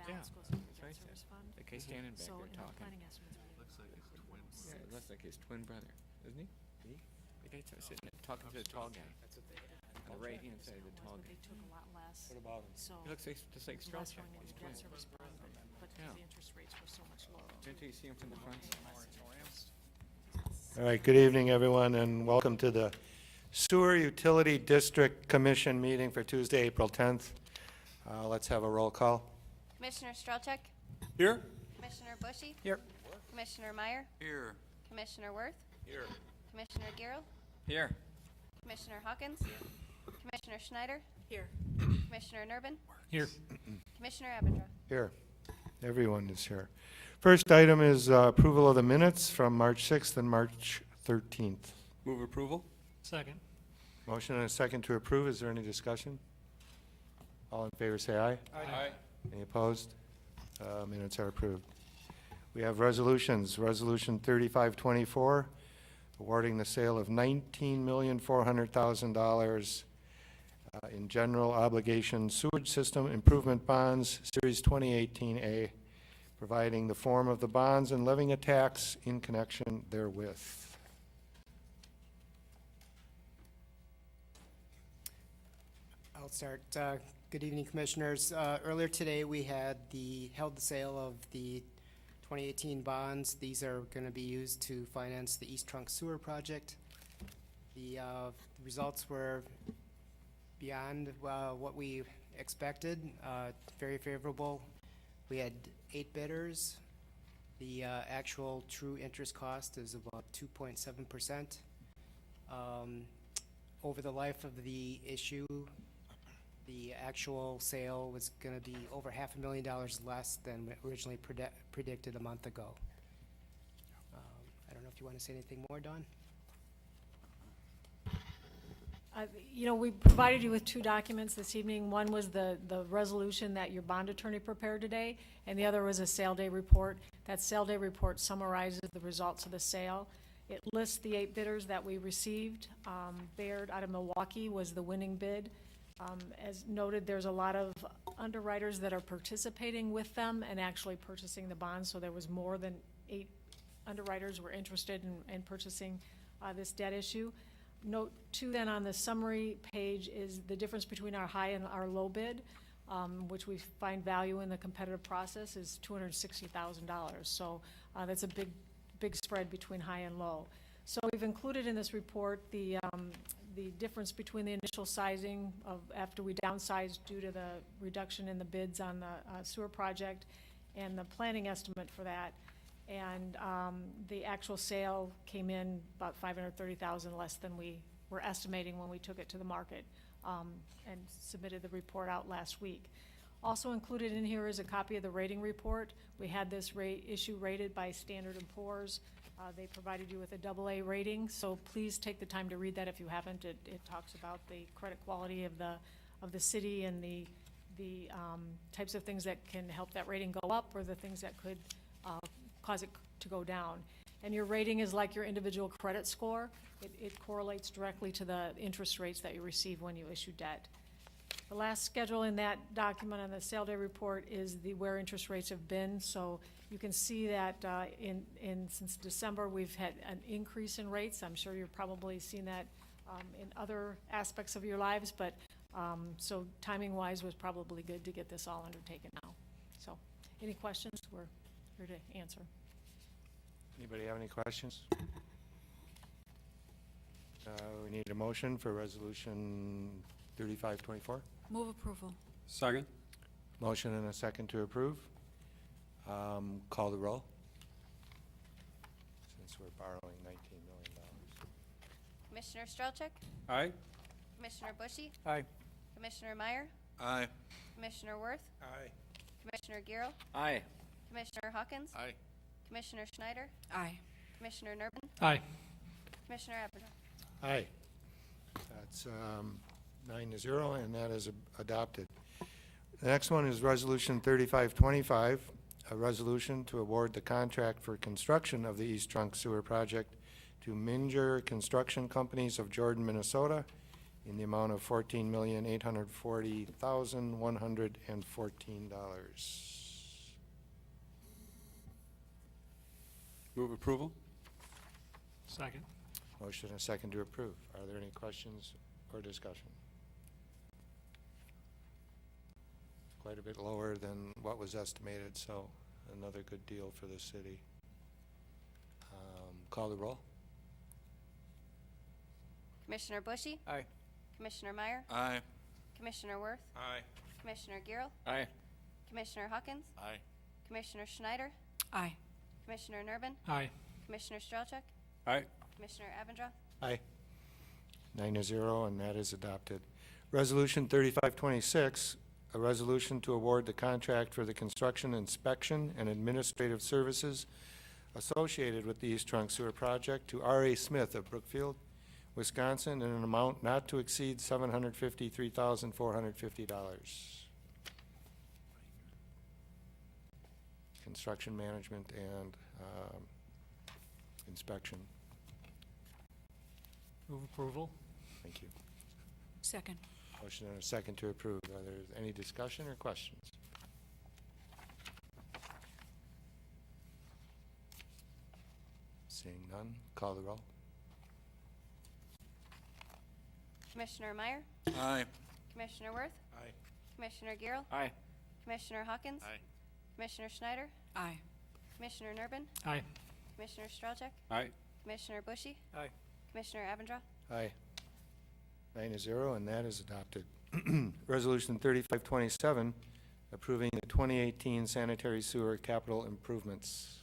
balance Yeah, goes into that's the right debt there. service fund. Okay, standing back So there in the talking. planning estimates, we Looks like his twin brother. Yeah, it looks like his twin brother, isn't he? The guy sitting there talking to the tall guy. That's what they had. On the right-hand side of the tall but guy. they took a lot less. What about him? So He looks like, just like there's less Strelchak. going into He's debt twins. service fund, but Yeah. the interest rates were so much lower. Didn't you see him from the front? All right, good evening, everyone, and welcome to the Sewer Utility District Commission meeting for Tuesday, April 10th. Let's have a roll call. Commissioner Strelchak, Here? Commissioner Bushy, Here. Commissioner Meyer, Here. Commissioner Worth, Here. Commissioner Garrell, Here. Commissioner Hawkins, Commissioner Schneider, Here. Commissioner Nerbin, Here. Commissioner Abendra. Here, everyone is here. First item is approval of the minutes from March 6th and March 13th. Move approval? Second. Motion and a second to approve. Is there any discussion? All in favor, say aye. Aye. Any opposed? Minutes are approved. We have resolutions. Resolution 3524, awarding the sale of $19,400,000 in general obligation sewage system improvement bonds, Series 2018A, providing the form of the bonds and levying a tax in connection therewith. I'll start. Good evening, Commissioners. Earlier today, we had held the sale of the 2018 bonds. These are going to be used to finance the East Trunk Sewer Project. The results were beyond what we expected, very favorable. We had 8 bidders. The actual true interest cost is about 2.7%. Over the life of the issue, the actual sale was going to be over $500,000 less than originally predicted a month ago. I don't know if you want to say anything more, Dawn? You know, we provided you with 2 documents this evening. One was the resolution that your bond attorney prepared today, and the other was a sale day report. That sale day report summarizes the results of the sale. It lists the 8 bidders that we received. Baird out of Milwaukee was the winning bid. As noted, there's a lot of underwriters that are participating with them and actually purchasing the bonds, so there was more than 8 underwriters were interested in purchasing this debt issue. Note 2 then on the summary page is the difference between our high and our low bid, which we find value in the competitive process is $260,000. So that's a big spread between high and low. So we've included in this report the difference between the initial sizing of after we downsized due to the reduction in the bids on the sewer project and the planning estimate for that. And the actual sale came in about $530,000 less than we were estimating when we took it to the market and submitted the report out last week. Also included in here is a copy of the rating report. We had this issue rated by Standard & Poor's. They provided you with a AA rating, so please take the time to read that if you haven't. It talks about the credit quality of the city and the types of things that can help that rating go up or the things that could cause it to go down. And your rating is like your individual credit score. It correlates directly to the interest rates that you receive when you issue debt. The last schedule in that document on the sale day report is where interest rates have been. So you can see that since December we've had an increase in rates. I'm sure you've probably seen that in other aspects of your lives, but so timing-wise was probably good to get this all undertaken now. So any questions? We're here to answer. Anybody have any questions? We need a motion for resolution 3524. Move approval. Second. Motion and a second to approve. Call the roll. Since we're borrowing $19 million. Commissioner Strelchak, Aye. Commissioner Bushy, Aye. Commissioner Meyer, Aye. Commissioner Worth, Aye. Commissioner Garrell, Aye. Commissioner Hawkins, Aye. Commissioner Schneider, Aye. Commissioner Nerbin, Aye. Commissioner Abendra. Aye. That's 9-0, and that is adopted. The next one is Resolution 3525, a resolution to award the contract for construction of the East Trunk Sewer Project to Minger Construction Companies of Jordan, Minnesota, in the amount of $14,840,114. Move approval. Second. Motion and a second to approve. Are there any questions or discussion? Quite a bit lower than what was estimated, so another good deal for the city. Call the roll. Commissioner Bushy? Aye. Commissioner Meyer? Aye. Commissioner Worth? Aye. Commissioner Gill? Aye. Commissioner Hawkins? Aye. Commissioner Schneider? Aye. Commissioner Nervin? Aye. Commissioner Strelchuk? Aye. Commissioner Evandro? Aye. 9-0, and that is adopted. Resolution 3526, a resolution to award the contract for the construction, inspection, and administrative services associated with the East Trunk Sewer Project to R.A. Smith of Brookfield, Wisconsin, in an amount not to exceed $753,450. Construction management and inspection. Move approval. Thank you. Second. Motion and a second to approve. Are there any discussion or questions? Seeing none, call the roll. Commissioner Meyer? Aye. Commissioner Worth? Aye. Commissioner Gill? Aye. Commissioner Hawkins? Aye. Commissioner Schneider? Aye. Commissioner Nervin? Aye. Commissioner Strelchuk? Aye. Commissioner Bushy? Aye. Commissioner Evandro? Aye. 9-0, and that is adopted. Resolution 3527, approving the 2018 sanitary sewer capital improvements.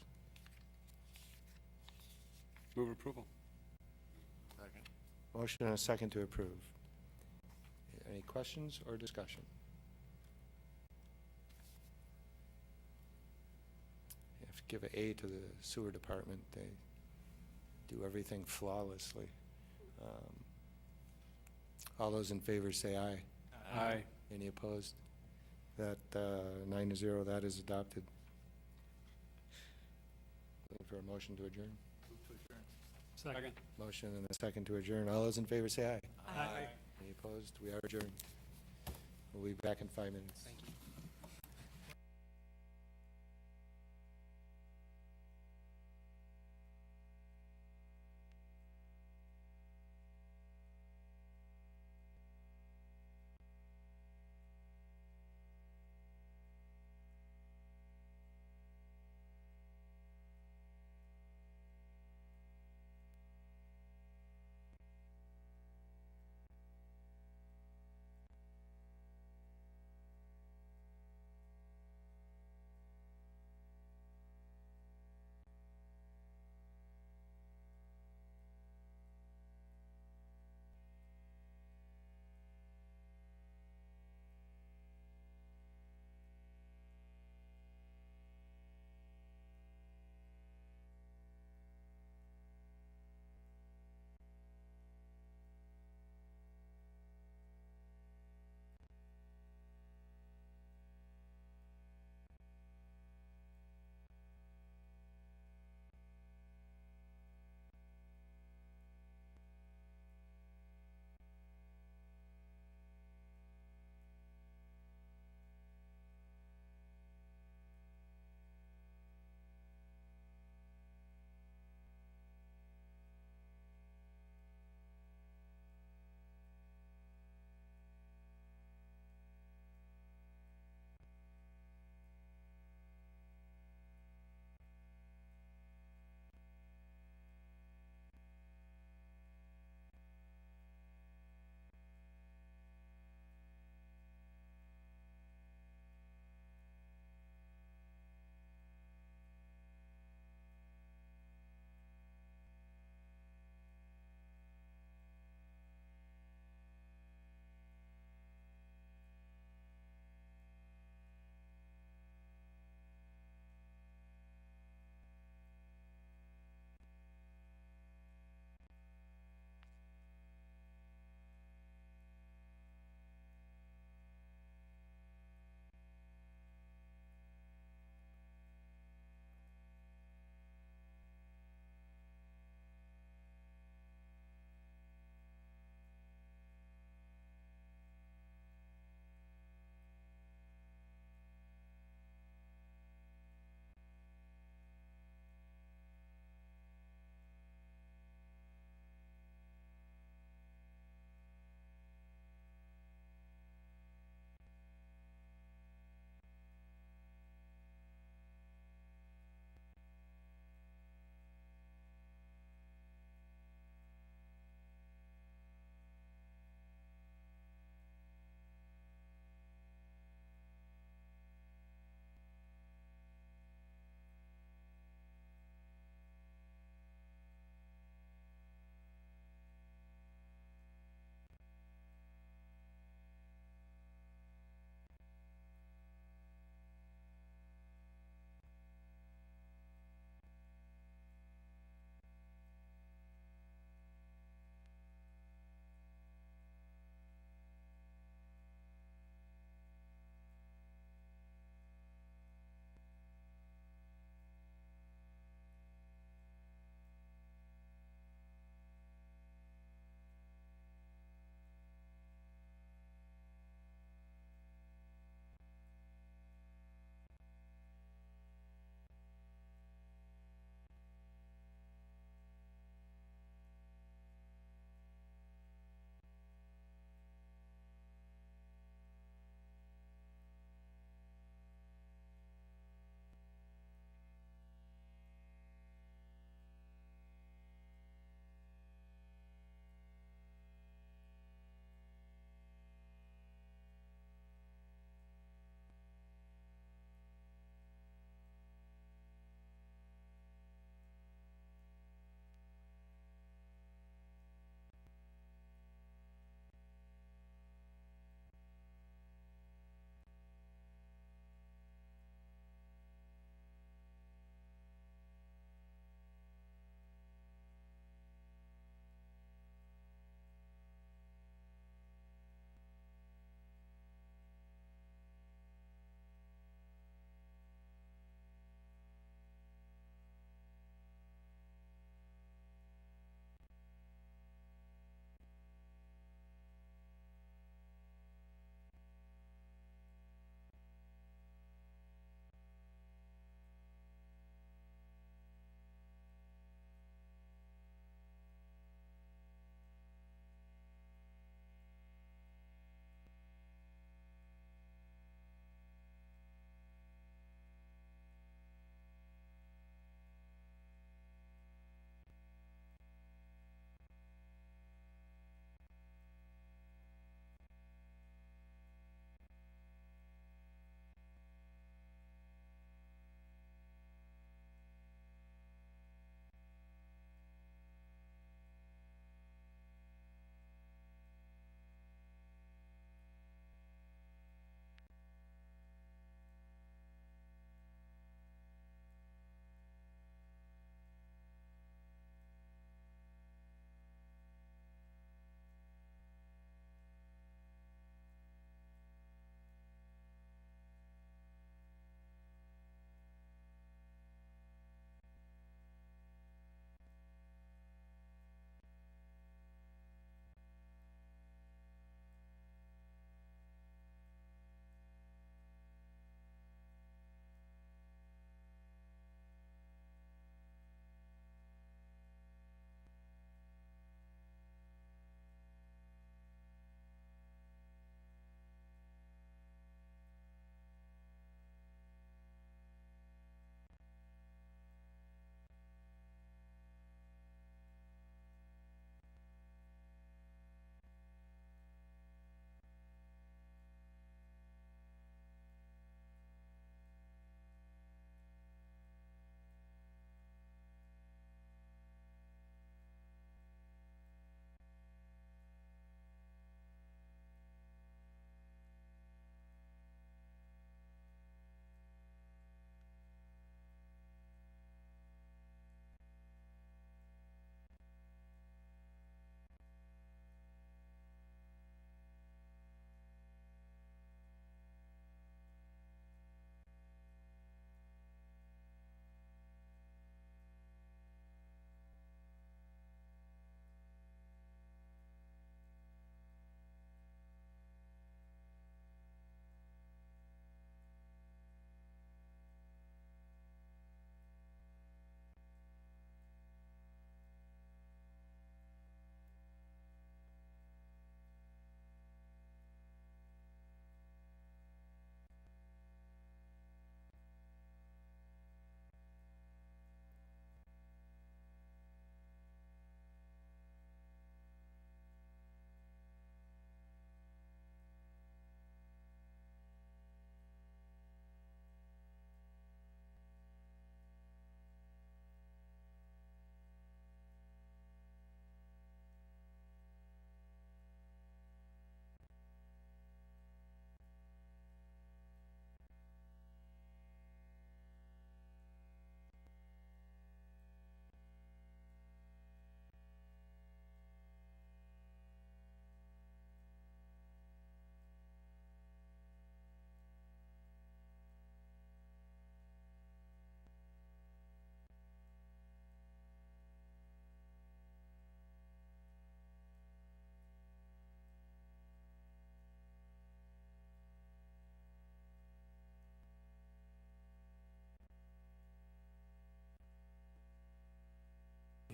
Move approval. Second. Motion and a second to approve. Any questions or discussion? You have to give an A to the sewer department. They do everything flawlessly. All those in favor say aye. Aye. Any opposed? That 9-0, that is adopted. Looking for a motion to adjourn. Second. Motion and a second to adjourn. All those in favor say aye. Aye. Any opposed? We are adjourned. We'll be back in 5 minutes. Thank you.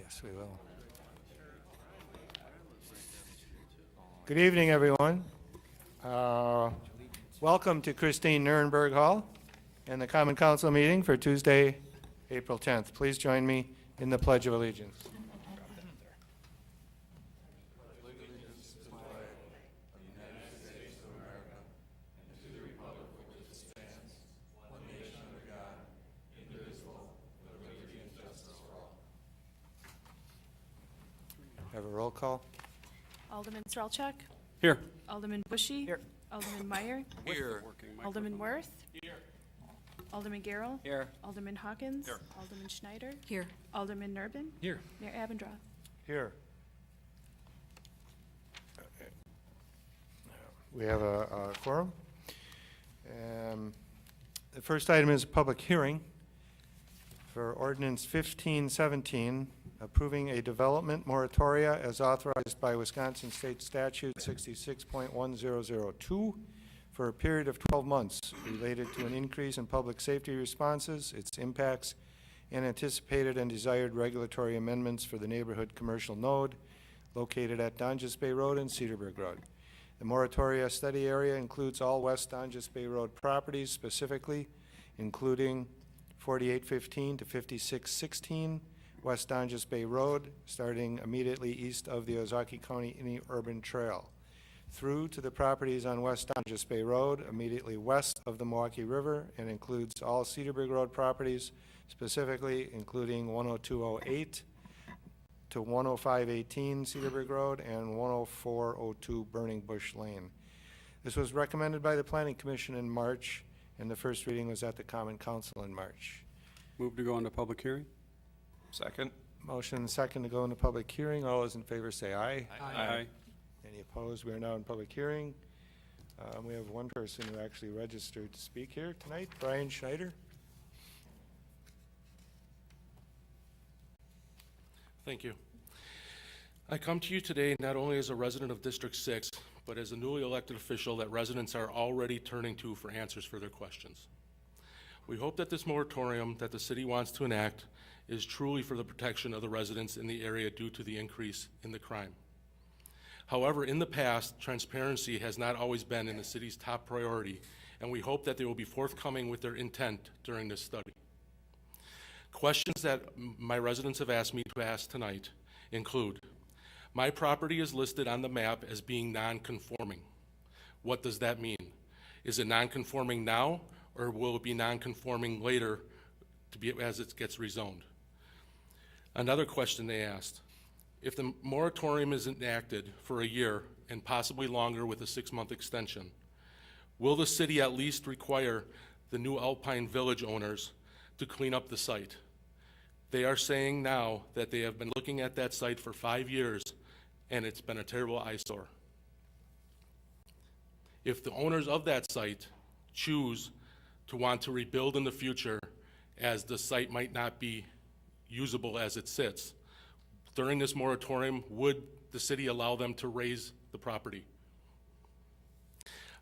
Yes, we will. Good evening, everyone. Welcome to Christine Nuremberg Hall and the Common Council meeting for Tuesday, April 10th. Please join me in the Pledge of Allegiance. Have a roll call? Alderman Strelchak, Here. Alderman Bushy. Here. Alderman Meyer, Here. Alderman Worth. Alderman Garrell. Here. Alderman Hawkins. Alderman Schneider. Here. Alderman Nurbin. Here. Mayor Abendroth. Here. We have a quorum. The first item is a public hearing for ordinance 1517, approving a development moratoria as authorized by Wisconsin State Statute 66.1002 for a period of 12 months related to an increase in public safety responses, its impacts, and anticipated and desired regulatory amendments for the neighborhood commercial node located at Donges Bay Road and Cedarburg Road. The moratoria study area includes all West Donges Bay Road properties, specifically including 4815 to 5616 West Donges Bay Road, starting immediately east of the Ozark County Urban Trail, through to the properties on West Donges Bay Road, immediately west of the Milwaukee River, and includes all Cedarburg Road properties, specifically including 10208 to 10518 Cedarburg Road and 10402 Burning Bush Lane. This was recommended by the Planning Commission in March, and the first reading was at the Common Council in March. Move to go into public hearing? Second. Motion and second to go into public hearing. All those in favor say aye. Aye. Any opposed? We are now in public hearing. We have one person who actually registered to speak here tonight, Brian Schneider. Thank you. I come to you today not only as a resident of District 6, but as a newly elected official that residents are already turning to for answers for their questions. We hope that this moratorium that the city wants to enact is truly for the protection of the residents in the area due to the increase in the crime. However, in the past, transparency has not always been in the city's top priority, and we hope that they will be forthcoming with their intent during this study. Questions that my residents have asked me to ask tonight include, my property is listed on the map as being non-conforming. What does that mean? Is it non-conforming now, or will it be non-conforming later to be as it gets rezoned? Another question they asked, if the moratorium is enacted for a year and possibly longer with a 6-month extension, will the city at least require the new Alpine Village owners to clean up the site? They are saying now that they have been looking at that site for 5 years and it's been a terrible eyesore. If the owners of that site choose to want to rebuild in the future, as the site might not be usable as it sits, during this moratorium, would the city allow them to raise the property?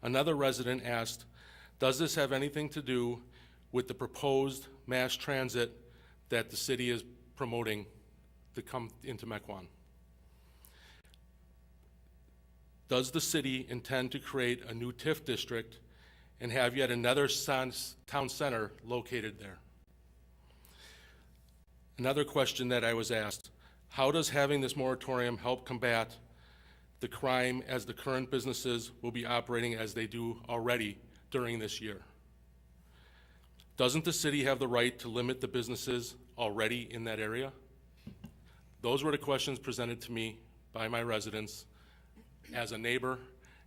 Another resident asked, does this have anything to do with the proposed mass transit that the city is promoting to come into Mequon? Does the city intend to create a new TIF district and have yet another town center located there? Another question that I was asked, how does having this moratorium help combat the crime as the current businesses will be operating as they do already during this year? Doesn't the city have the right to limit the businesses already in that area? Those were the questions presented to me by my residents as a neighbor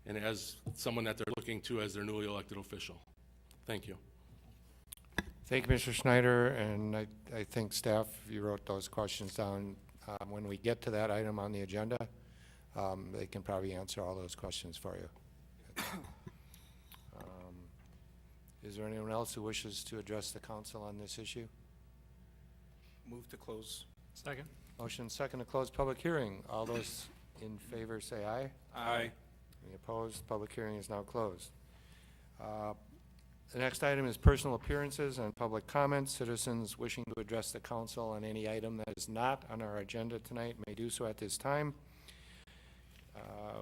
and as someone that they're looking to as their newly elected official. Thank you. Thank you, Mr. Schneider, and I think staff, you wrote those questions down. When we get to that item on the agenda, they can probably answer all those questions for you. Is there anyone else who wishes to address the council on this issue? Move to close. Second. Motion second to close public hearing. All those in favor say aye. Aye. Any opposed? Public hearing is now closed. The next item is personal appearances and public comments. Citizens wishing to address the council on any item that is not on our agenda tonight may do so at this time.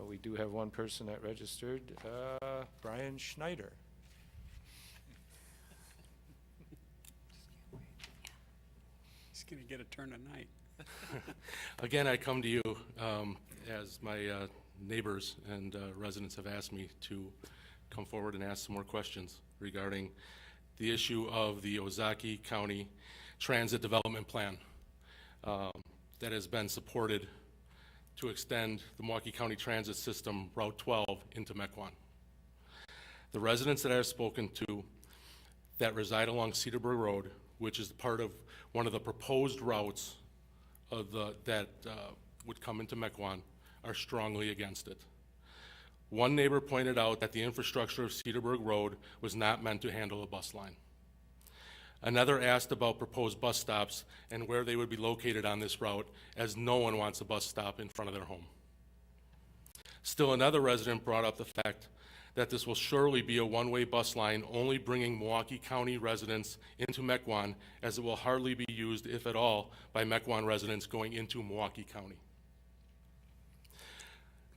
We do have one person that registered, Brian Schneider. He's going to get a turn tonight. Again, I come to you as my neighbors and residents have asked me to come forward and ask some more questions regarding the issue of the Ozaki County Transit Development Plan that has been supported to extend the Milwaukee County Transit System Route 12 into Mequon. The residents that I have spoken to that reside along Cedarburg Road, which is part of one of the proposed routes of that would come into Mequon, are strongly against it. One neighbor pointed out that the infrastructure of Cedarburg Road was not meant to handle a bus line. Another asked about proposed bus stops and where they would be located on this route, as no one wants a bus stop in front of their home. Still another resident brought up the fact that this will surely be a one-way bus line, only bringing Milwaukee County residents into Mequon, as it will hardly be used, if at all, by Mequon residents going into Milwaukee County.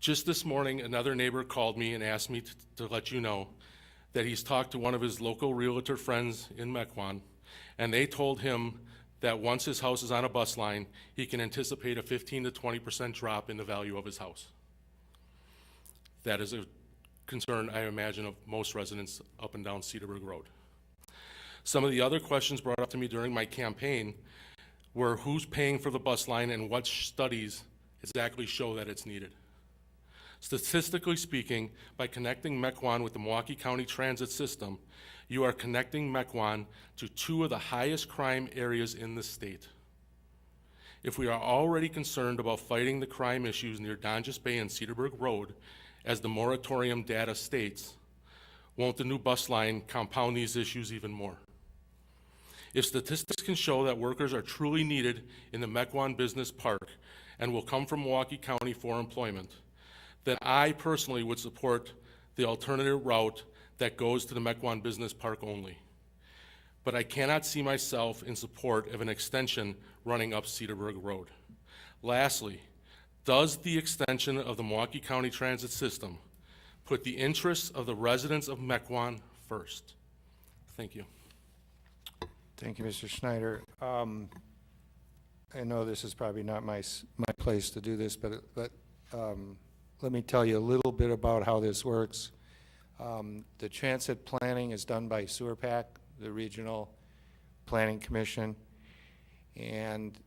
Just this morning, another neighbor called me and asked me to let you know that he's talked to one of his local realtor friends in Mequon, and they told him that once his house is on a bus line, he can anticipate a 15 to 20% drop in the value of his house. That is a concern, I imagine, of most residents up and down Cedarburg Road. Some of the other questions brought up to me during my campaign were who's paying for the bus line and what studies exactly show that it's needed. Statistically speaking, by connecting Mequon with the Milwaukee County Transit System, you are connecting Mequon to two of the highest crime areas in the state. If we are already concerned about fighting the crime issues near Donges Bay and Cedarburg Road, as the moratorium data states, won't the new bus line compound these issues even more? If statistics can show that workers are truly needed in the Mequon Business Park and will come from Milwaukee County for employment, then I personally would support the alternative route that goes to the Mequon Business Park only. But I cannot see myself in support of an extension running up Cedarburg Road. Lastly, does the extension of the Milwaukee County Transit System put the interests of the residents of Mequon first? Thank you. Thank you, Mr. Schneider. I know this is probably not my place to do this, but let me tell you a little bit about how this works. The transit planning is done by SewerPAC, the Regional Planning Commission, and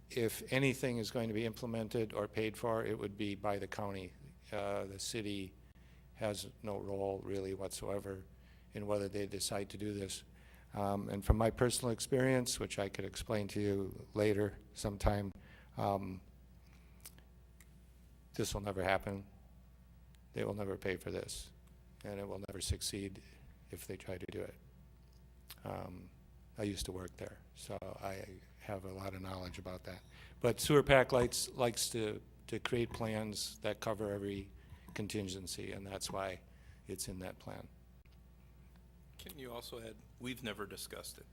if anything is going to be implemented or paid for, it would be by the county. The city has no role really whatsoever in whether they decide to do this. And from my personal experience, which I could explain to you later sometime, this will never happen. They will never pay for this, and it will never succeed if they try to do it. I used to work there, so I have a lot of knowledge about that. But SewerPAC likes to create plans that cover every contingency, and that's why it's in that plan. Can you also add, we've never discussed it.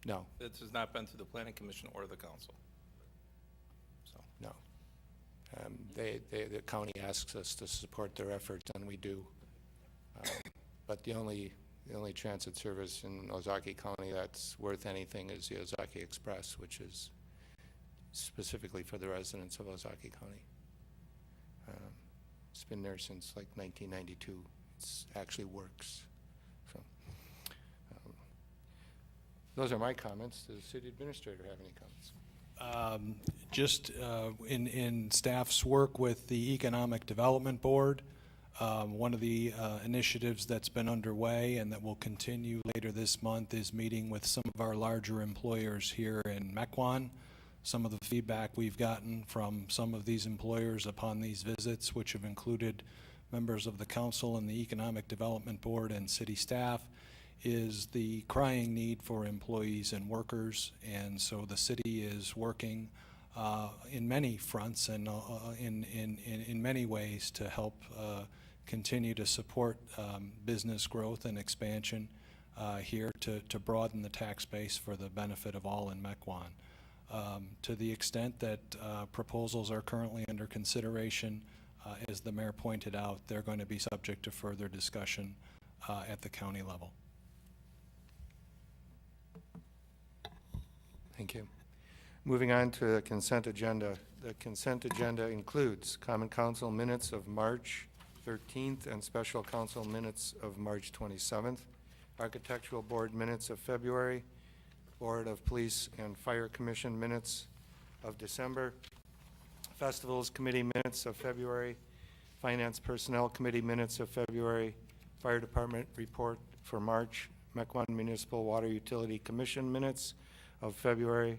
No, This has not been to the planning commission or the council. So, no. The county asks us to support their efforts, and we do. But the only transit service in Ozaki County that's worth anything is the Ozaki Express, which is specifically for the residents of Ozaki County. It's been there since like 1992. It actually works. So, those are my comments. Does the city administrator have any comments? Just in staff's work with the Economic Development Board, one of the initiatives that's been underway and that will continue later this month is meeting with some of our larger employers here in Mequon. Some of the feedback we've gotten from some of these employers upon these visits, which have included members of the council and the Economic Development Board and city staff, is the crying need for employees and workers. And so the city is working in many fronts and in many ways to help continue to support business growth and expansion here to broaden the tax base for the benefit of all in Mequon. To the extent that proposals are currently under consideration, as the mayor pointed out, they're going to be subject to further discussion at the county level. Thank you. Moving on to the consent agenda. The consent agenda includes Common Council minutes of March 13th and Special Council minutes of March 27th, Architectural Board minutes of February, Board of Police and Fire Commission minutes of December, Festivals Committee minutes of February, Finance Personnel Committee minutes of February, Fire Department report for March, Mequon Municipal Water Utility Commission minutes of February,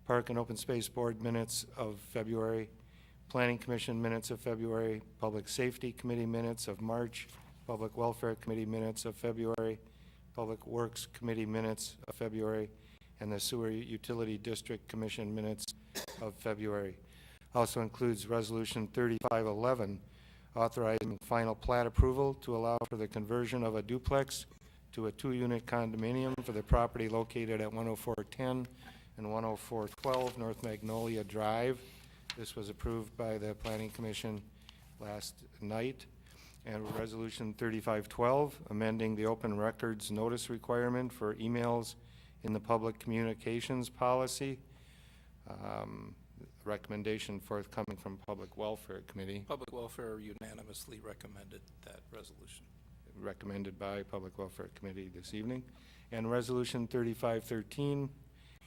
Park and Open Space Board minutes of February, Planning Commission minutes of February, Public Safety Committee minutes of March, Public Welfare Committee minutes of February, Public Works Committee minutes of February, and the Sewer Utility District Commission minutes of February. Also includes Resolution 3511, authorizing final plat approval to allow for the conversion of a duplex to a 2-unit condominium for the property located at 10410 and 10412 North Magnolia Drive. This was approved by the Planning Commission last night. And Resolution 3512, amending the open records notice requirement for emails in the public communications policy. Recommendation forthcoming from Public Welfare Committee, Public Welfare unanimously recommended that resolution. recommended by Public Welfare Committee this evening. And Resolution 3513,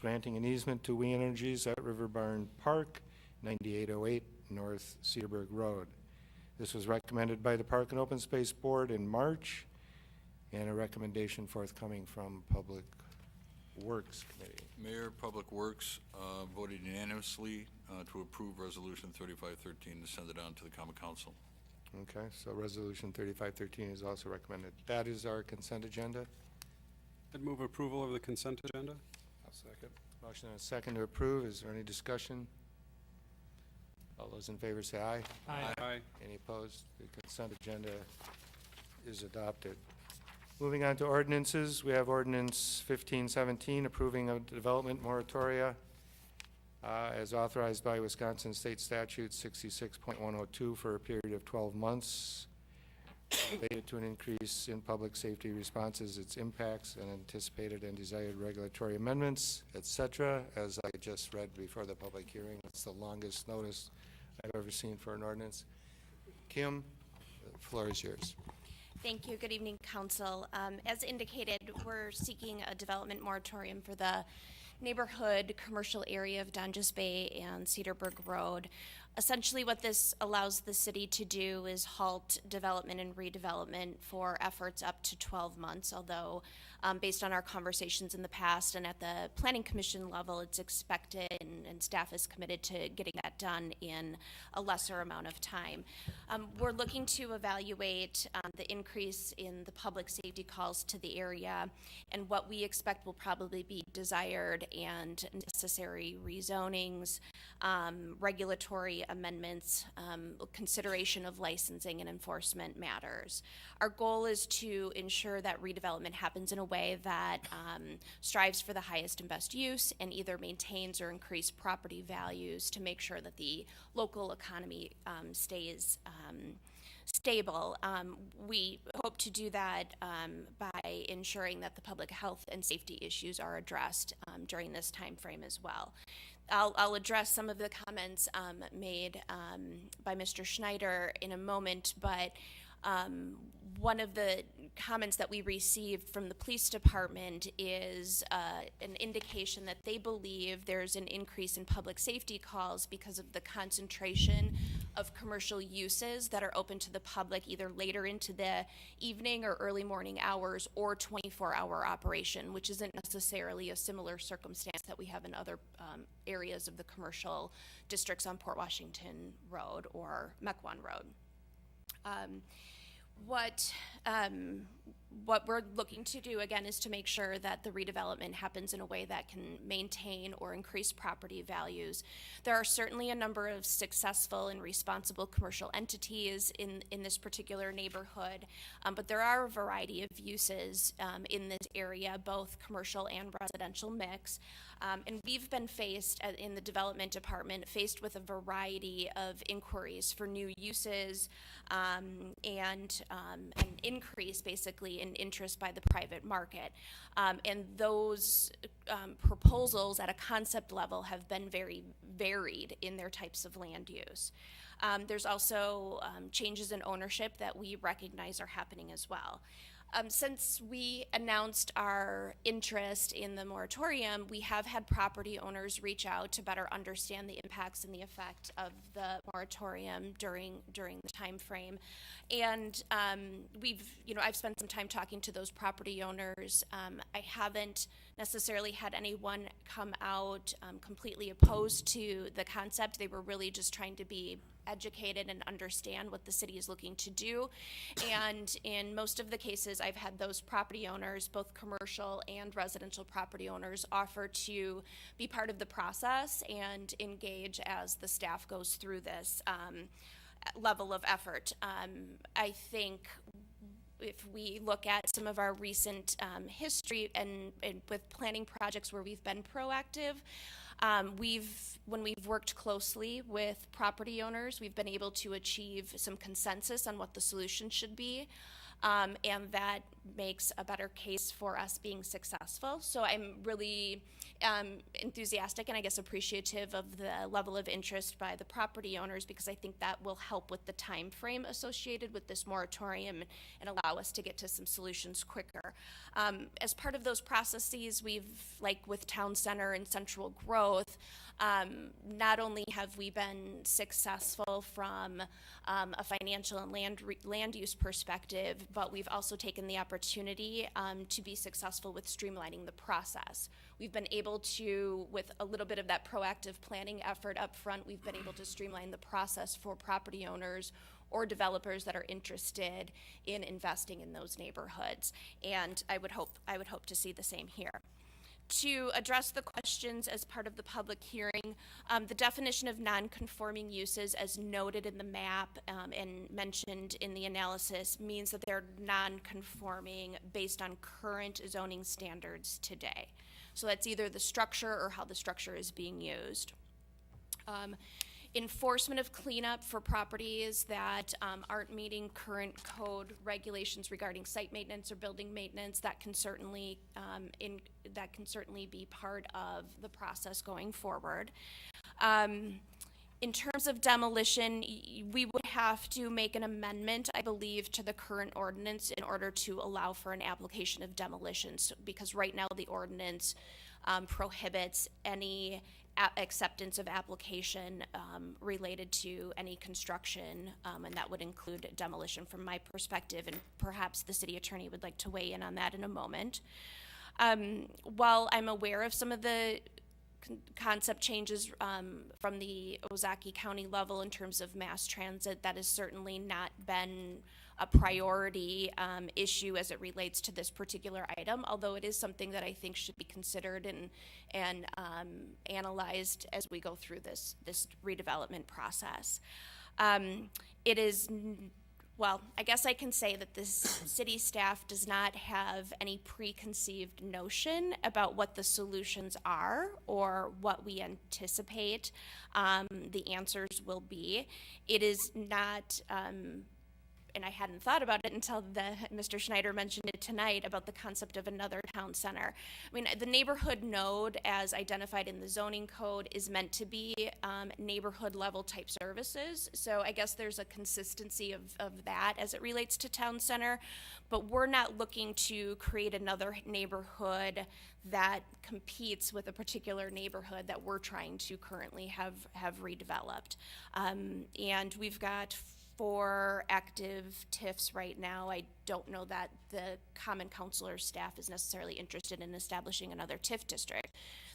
granting an easement to We Energies at River Barn Park, 9808 North Cedarburg Road. This was recommended by the Park and Open Space Board in March, and a recommendation forthcoming from Public Works Committee. Mayor, Public Works voted unanimously to approve Resolution 3513 to send it on to the Common Council. Okay, so Resolution 3513 is also recommended. That is our consent agenda. I'd move approval of the consent agenda. I'll second. Motion and a second to approve. Is there any discussion? All those in favor say aye. Aye. Any opposed? The consent agenda is adopted. Moving on to ordinances, we have ordinance 1517, approving of development moratoria as authorized by Wisconsin State Statute 66.102 for a period of 12 months, related to an increase in public safety responses, its impacts, and anticipated and desired regulatory amendments, etc. As I just read before the public hearing, it's the longest notice I've ever seen for an ordinance. Kim, the floor is yours. Thank you. Good evening, Council. As indicated, we're seeking a development moratorium for the neighborhood commercial area of Dungeness Bay and Cedarburg Road. Essentially, what this allows the city to do is halt development and redevelopment for efforts up to 12 months, although based on our conversations in the past and at the Planning Commission level, it's expected and staff is committed to getting that done in a lesser amount of time. We're looking to evaluate the increase in the public safety calls to the area and what we expect will probably be desired and necessary rezonings, regulatory amendments, consideration of licensing and enforcement matters. Our goal is to ensure that redevelopment happens in a way that strives for the highest and best use and either maintains or increases property values to make sure that the local economy stays stable. We hope to do that by ensuring that the public health and safety issues are addressed during this time frame as well. I'll address some of the comments made by Mr. Schneider in a moment, but one of the comments that we received from the police department is an indication that they believe there's an increase in public safety calls because of the concentration of commercial uses that are open to the public either later into the evening or early morning hours or 24-hour operation, which isn't necessarily a similar circumstance that we have in other areas of the commercial districts on Port Washington Road or Mequon Road. What what we're looking to do, again, is to make sure that the redevelopment happens in a way that can maintain or increase property values. There are certainly a number of successful and responsible commercial entities in this particular neighborhood, but there are a variety of uses in this area, both commercial and residential mix. And we've been faced, in the development department, faced with a variety of inquiries for new uses and an increase, basically, in interest by the private market. And those proposals at a concept level have been very varied in their types of land use. There's also changes in ownership that we recognize are happening as well. Since we announced our interest in the moratorium, we have had property owners reach out to better understand the impacts and the effect of the moratorium during the time frame. And I've spent some time talking to those property owners. I haven't necessarily had anyone come out completely opposed to the concept. They were really just trying to be educated and understand what the city is looking to do. And in most of the cases, I've had those property owners, both commercial and residential property owners, offer to be part of the process and engage as the staff goes through this level of effort. I think if we look at some of our recent history and with planning projects where we've been proactive, when we've worked closely with property owners, we've been able to achieve some consensus on what the solution should be, and that makes a better case for us being successful. So I'm really enthusiastic and I guess appreciative of the level of interest by the property owners, because I think that will help with the time frame associated with this moratorium and allow us to get to some solutions quicker. As part of those processes, we've, like with Town Center and Central Growth, not only have we been successful from a financial and land use perspective, but we've also taken the opportunity to be successful with streamlining the process. We've been able to, with a little bit of that proactive planning effort up front, we've been able to streamline the process for property owners or developers that are interested in investing in those neighborhoods. And I would hope to see the same here. To address the questions as part of the public hearing, the definition of non-conforming uses, as noted in the map and mentioned in the analysis, means that they're non-conforming based on current zoning standards today. So that's either the structure or how the structure is being used. Enforcement of cleanup for properties that aren't meeting current code regulations regarding site maintenance or building maintenance, that can certainly be part of the process going forward. In terms of demolition, we would have to make an amendment, I believe, to the current ordinance in order to allow for an application of demolitions, because right now the ordinance prohibits any acceptance of application related to any construction, and that would include demolition from my perspective, and perhaps the city attorney would like to weigh in on that in a moment. While I'm aware of some of the concept changes from the Ozaukee County level in terms of mass transit, that has certainly not been a priority issue as it relates to this particular item, although it is something that I think should be considered and analyzed as we go through this redevelopment process. It is, well, I guess I can say that this city staff does not have any preconceived notion about what the solutions are or what we anticipate the answers will be. It is not, and I hadn't thought about it until Mr. Schneider mentioned it tonight, about the concept of another town center. I mean, the neighborhood node, as identified in the zoning code, is meant to be neighborhood level type services. So I guess there's a consistency of that as it relates to town center, but we're not looking to create another neighborhood that competes with a particular neighborhood that we're trying to currently have redeveloped. And we've got 4 active TIFs right now. I don't know that the Common Council or staff is necessarily interested in establishing another TIF district.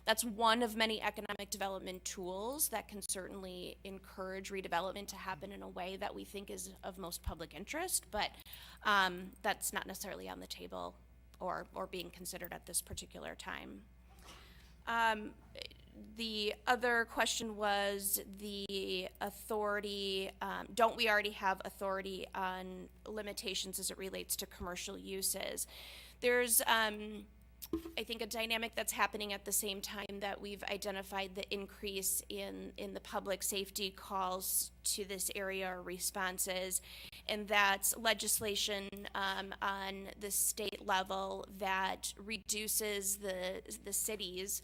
That's one of many economic development tools that can certainly encourage redevelopment to happen in a way that we think is of most public interest, but that's not necessarily on the table or being considered at this particular time. The other question was the authority, don't we already have authority on limitations as it relates to commercial uses? There's, I think, a dynamic that's happening at the same time that we've identified the increase in the public safety calls to this area or responses, and that's legislation on the state level that reduces the city's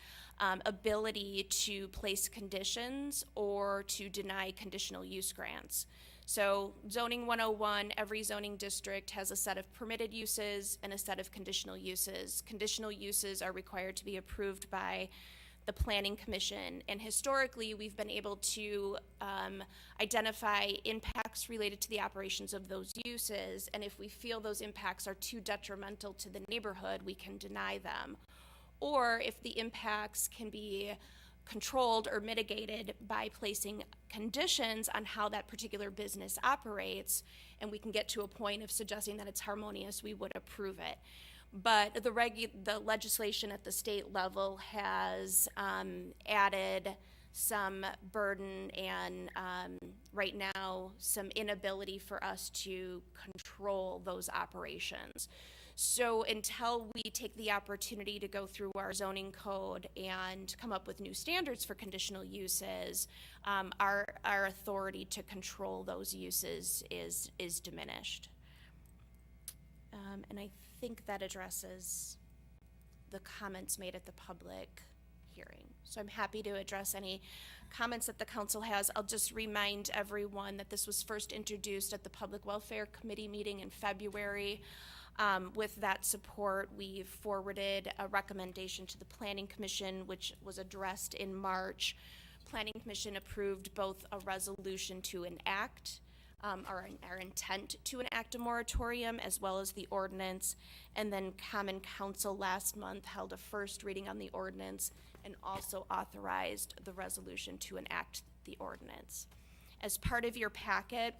ability to place conditions or to deny conditional use grants. So zoning 101, every zoning district has a set of permitted uses and a set of conditional uses. Conditional uses are required to be approved by the Planning Commission, and historically we've been able to identify impacts related to the operations of those uses, and if we feel those impacts are too detrimental to the neighborhood, we can deny them. Or if the impacts can be controlled or mitigated by placing conditions on how that particular business operates, and we can get to a point of suggesting that it's harmonious, we would approve it. But the legislation at the state level has added some burden and right now some inability for us to control those operations. So until we take the opportunity to go through our zoning code and come up with new standards for conditional uses, our authority to control those uses is diminished. And I think that addresses the comments made at the public hearing. So I'm happy to address any comments that the council has. I'll just remind everyone that this was first introduced at the Public Welfare Committee meeting in February. With that support, we've forwarded a recommendation to the Planning Commission, which was addressed in March. Planning Commission approved both a resolution to enact, or our intent to enact a moratorium, as well as the ordinance. And then Common Council last month held a first reading on the ordinance and also authorized the resolution to enact the ordinance. As part of your packet,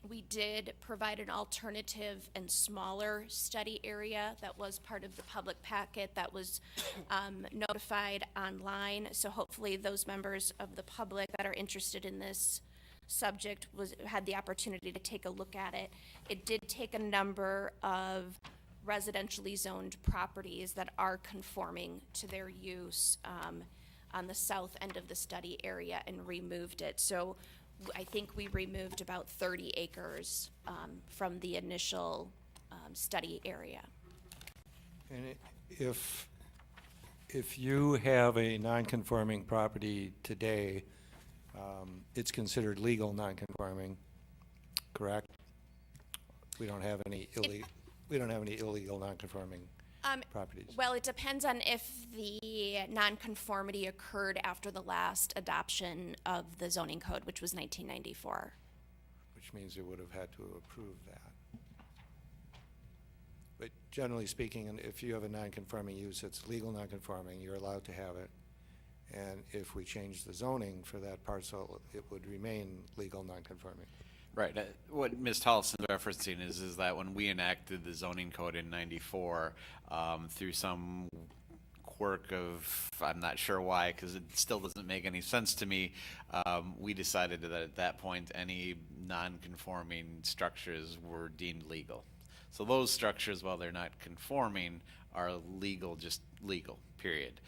we did provide an alternative and smaller study area that was part of the public packet that was notified online. So hopefully those members of the public that are interested in this subject had the opportunity to take a look at it. It did take a number of residentially zoned properties that are conforming to their use on the south end of the study area and removed it. So I think we removed about 30 acres from the initial study area. And if you have a non-conforming property today, it's considered legal non-conforming, correct? We don't have any illegal non-conforming properties. Well, it depends on if the nonconformity occurred after the last adoption of the zoning code, which was 1994. Which means they would have had to approve that. But generally speaking, if you have a non-conforming use, it's legal non-conforming, you're allowed to have it. And if we change the zoning for that parcel, it would remain legal non-conforming. Right. What Ms. Tollison's referencing is that when we enacted the zoning code in '94, through some quirk of, I'm not sure why, because it still doesn't make any sense to me, we decided that at that point any non-conforming structures were deemed legal. So those structures, while they're not conforming, are legal, just legal, period.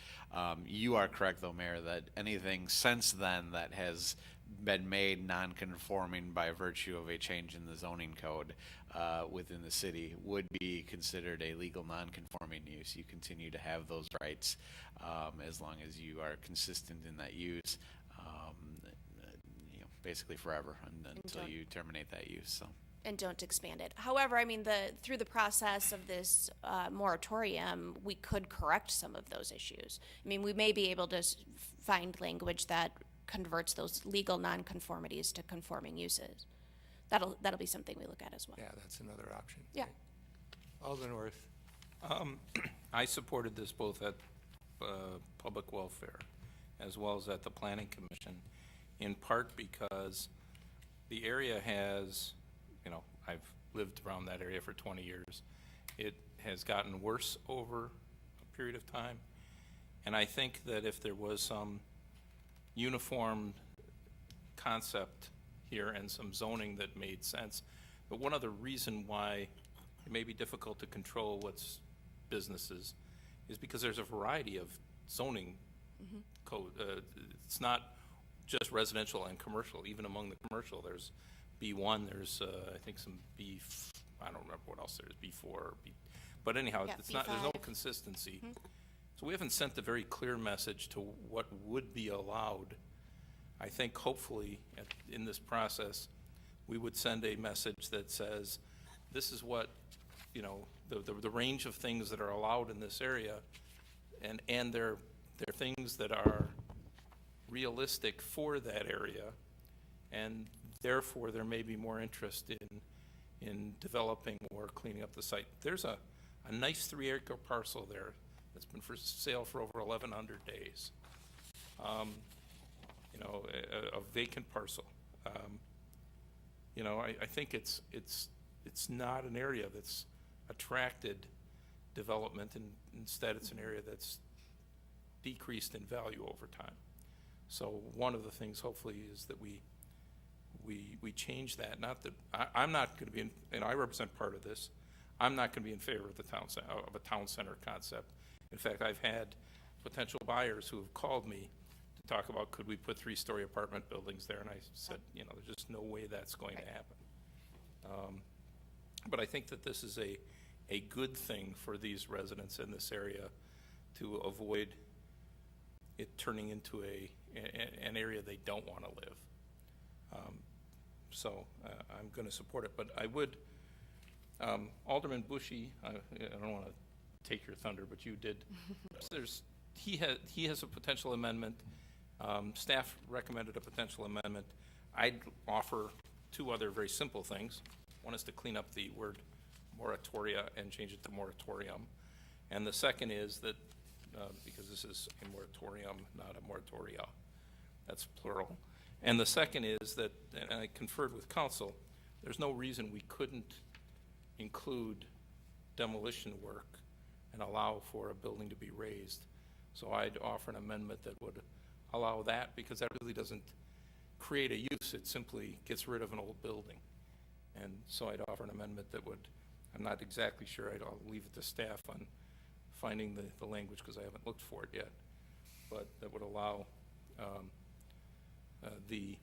You are correct, though, Mayor, that anything since then that has been made non-conforming by virtue of a change in the zoning code within the city would be considered a legal non-conforming use. You continue to have those rights as long as you are consistent in that use, basically forever until you terminate that use. So. And don't expand it. However, I mean, through the process of this moratorium, we could correct some of those issues. I mean, we may be able to find language that converts those legal nonconformities to conforming uses. that'll be something we look at as well. Yeah, that's another option. Yeah. Alderman Worth. I supported this both at Public Welfare as well as at the Planning Commission, in part because the area has, I've lived around that area for 20 years. It has gotten worse over a period of time, and I think that if there was some uniform concept here and some zoning that made sense, but one other reason why it may be difficult to control what's businesses is because there's a variety of zoning code. It's not just residential and commercial. Even among the commercial, there's B1, there's I think some I don't remember what else there's, B4, or but anyhow, Yeah, it's not, there's no B5. consistency. So we haven't sent a very clear message to what would be allowed. I think hopefully in this process, we would send a message that says, this is what, the range of things that are allowed in this area, and they're things that are realistic for that area, and therefore there may be more interest in developing or cleaning up the site. There's a nice 3-acre parcel there that's been for sale for over 1,100 days. A vacant parcel. I think it's not an area that's attracted development, and instead it's an area that's decreased in value over time. So one of the things hopefully is that we change that. Not that I'm not going to be and I represent part of this. I'm not going to be in favor of a town center concept. In fact, I've had potential buyers who have called me to talk about, could we put 3-story apartment buildings there, and I said, there's just no way that's going to happen. But I think that this is a good thing for these residents in this area to avoid it turning into an area they don't want to live. So I'm going to support it, but I would, Alderman Bushy, I don't want to take your thunder, but you did. He has a potential amendment. Staff recommended a potential amendment. I'd offer 2 other very simple things. One is to clean up the word moratoria and change it to moratorium. And the second is that, because this is a moratorium, not a moratoria, that's plural. And the second is that, and I conferred with council, there's no reason we couldn't include demolition work and allow for a building to be raised. So I'd offer an amendment that would allow that, because that really doesn't create a use, it simply gets rid of an old building. And so I'd offer an amendment that would, I'm not exactly sure, I'll leave it to staff on finding the language, because I haven't looked for it yet, but that would allow the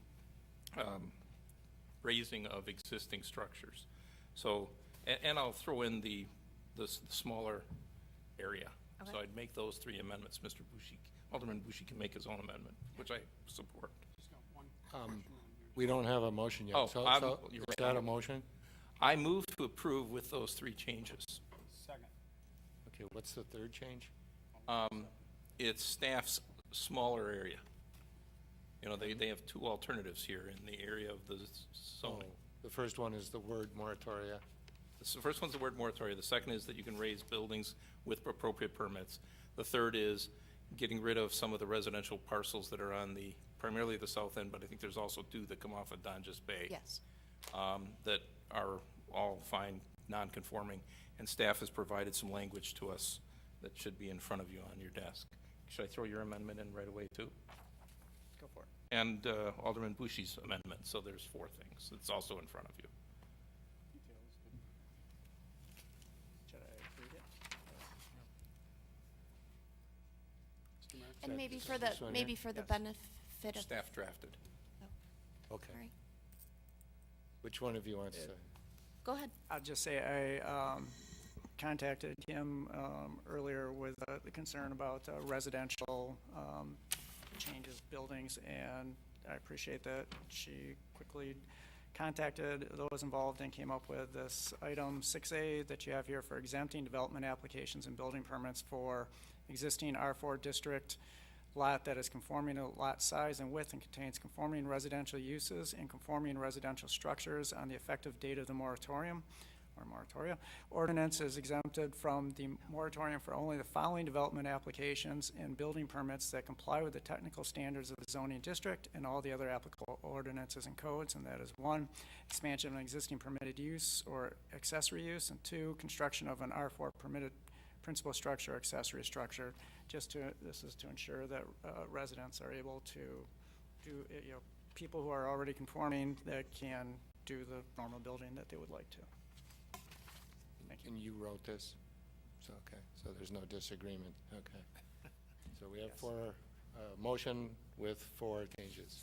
raising of existing structures. So, and I'll throw in the smaller area. Okay. So I'd make those 3 amendments. Alderman Bushy can make his own amendment, which I support. We don't have a motion yet. Oh, So you're is right. that a motion? I move to approve with those 3 changes. Second. Okay, what's the third change? It's staff's smaller area. They have 2 alternatives here in the area of the zoning. The first one is the word moratoria. The first one's the word moratoria. The second is that you can raise buildings with appropriate permits. The third is getting rid of some of the residential parcels that are on primarily the south end, but I think there's also 2 that come off of Donjas Bay. Yes. That are all fine, non-conforming, and staff has provided some language to us that should be in front of you on your desk. Should I throw your amendment in right away too? Go for it. And Alderman Bushy's amendment, so there's 4 things. It's also in front of you. Should I read it? And maybe for this one here? the benefit of, Staff drafted. Okay. sorry. Which one of you wants to? Go ahead. I'll just say I contacted him earlier with the concern about residential changes, buildings, and I appreciate that she quickly contacted those involved and came up with this item 6A that you have here for exempting development applications and building permits for existing R4 district lot that is conforming to lot size and width and contains conforming residential uses and conforming residential structures on the effective date of the moratorium or moratoria. Ordinance is exempted from the moratorium for only the following development applications and building permits that comply with the technical standards of the zoning district and all the other applicable ordinances and codes, and that is 1, expansion of an existing permitted use or accessory use, and 2, construction of an R4 permitted principal structure or accessory structure. This is to ensure that residents are able to do, people who are already conforming that can do the normal building that they would like to. And you wrote this? So, okay, so there's no disagreement, okay. So we have motion with 4 changes.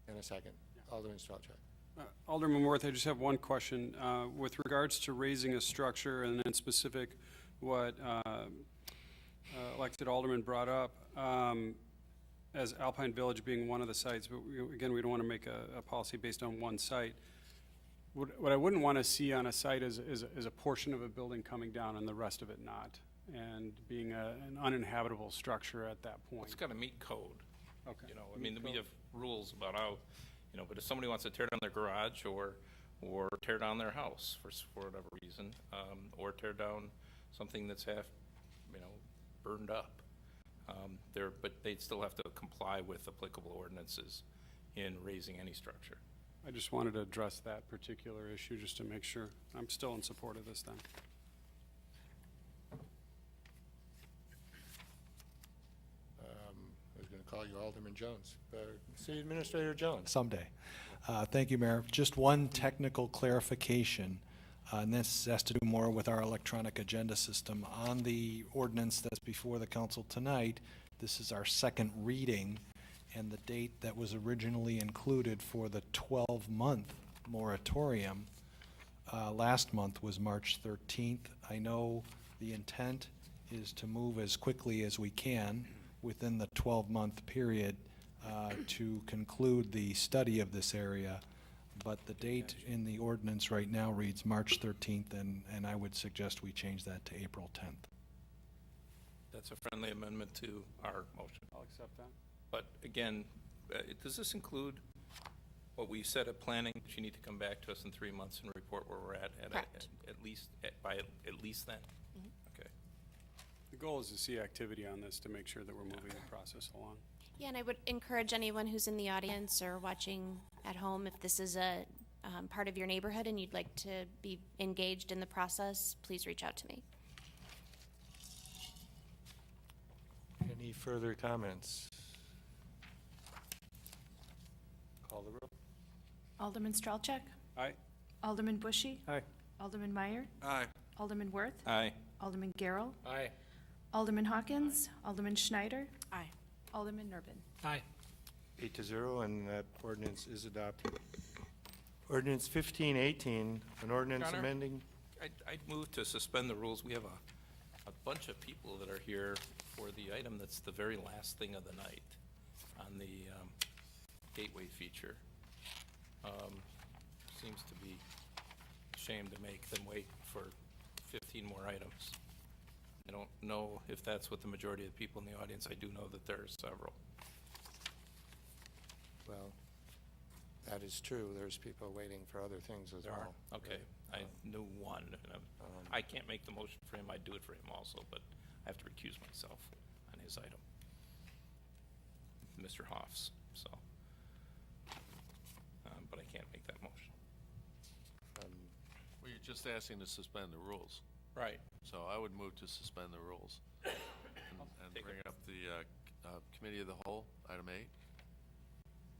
And a second. Alderman Strelchak. Alderman Worth, I just have one question. With regards to raising a structure and then specific what elected Alderman brought up, as Alpine Village being one of the sites, but again, we don't want to make a policy based on one site. What I wouldn't want to see on a site is a portion of a building coming down and the rest of it not, and being an uninhabitable structure at that point. It's got to meet code. Okay. You know, I mean, we have rules about how, but if somebody wants to tear down their garage or tear down their house for whatever reason, or tear down something that's half, burned up, but they'd still have to comply with applicable ordinances in raising any structure. I just wanted to address that particular issue just to make sure. I'm still in support of this then. I was going to call you Alderman Jones. City Administrator Jones. Someday. Thank you, Mayor. Just one technical clarification, and this has to do more with our electronic agenda system. On the ordinance that's before the council tonight, this is our second reading, and the date that was originally included for the 12-month moratorium last month was March 13th. I know the intent is to move as quickly as we can within the 12-month period to conclude the study of this area, but the date in the ordinance right now reads March 13th, and I would suggest we change that to April 10th. That's a friendly amendment to our motion. I'll accept that. But again, does this include what we said at planning, that you need to come back to us in 3 months and report where we're at least then? Mm-hmm. Okay. The goal is to see activity on this to make sure that we're moving the process along. Yeah, and I would encourage anyone who's in the audience or watching at home, if this is a part of your neighborhood and you'd like to be engaged in the process, please reach out to me. Any further comments? Call the roll. Alderman Strelchak, Aye. Alderman Bushy, Aye. Alderman Meyer, Aye. Alderman Worth, Aye. Alderman Garrell, Aye. Alderman Hawkins, Alderman Schneider, Aye. Alderman Nurbin. Aye. 8-0, and that ordinance is adopted. Ordinance 1518, an ordinance Your Honor? amending. I'd move to suspend the rules. We have a bunch of people that are here for the item that's the very last thing of the night on the gateway feature. Seems to be a shame to make them wait for 15 more items. I don't know if that's what the majority of the people in the audience, I do know that there are several. Well, that is true. There's people waiting for other things as There are, well. okay. I knew one, and I can't make the motion for him, I'd do it for him also, but I have to recuse myself on his item. Mr. Hoff's, so. But I can't make that motion. Well, you're just asking to suspend the rules. Right. So I would move to suspend the rules and bring up the committee of the whole, item 8.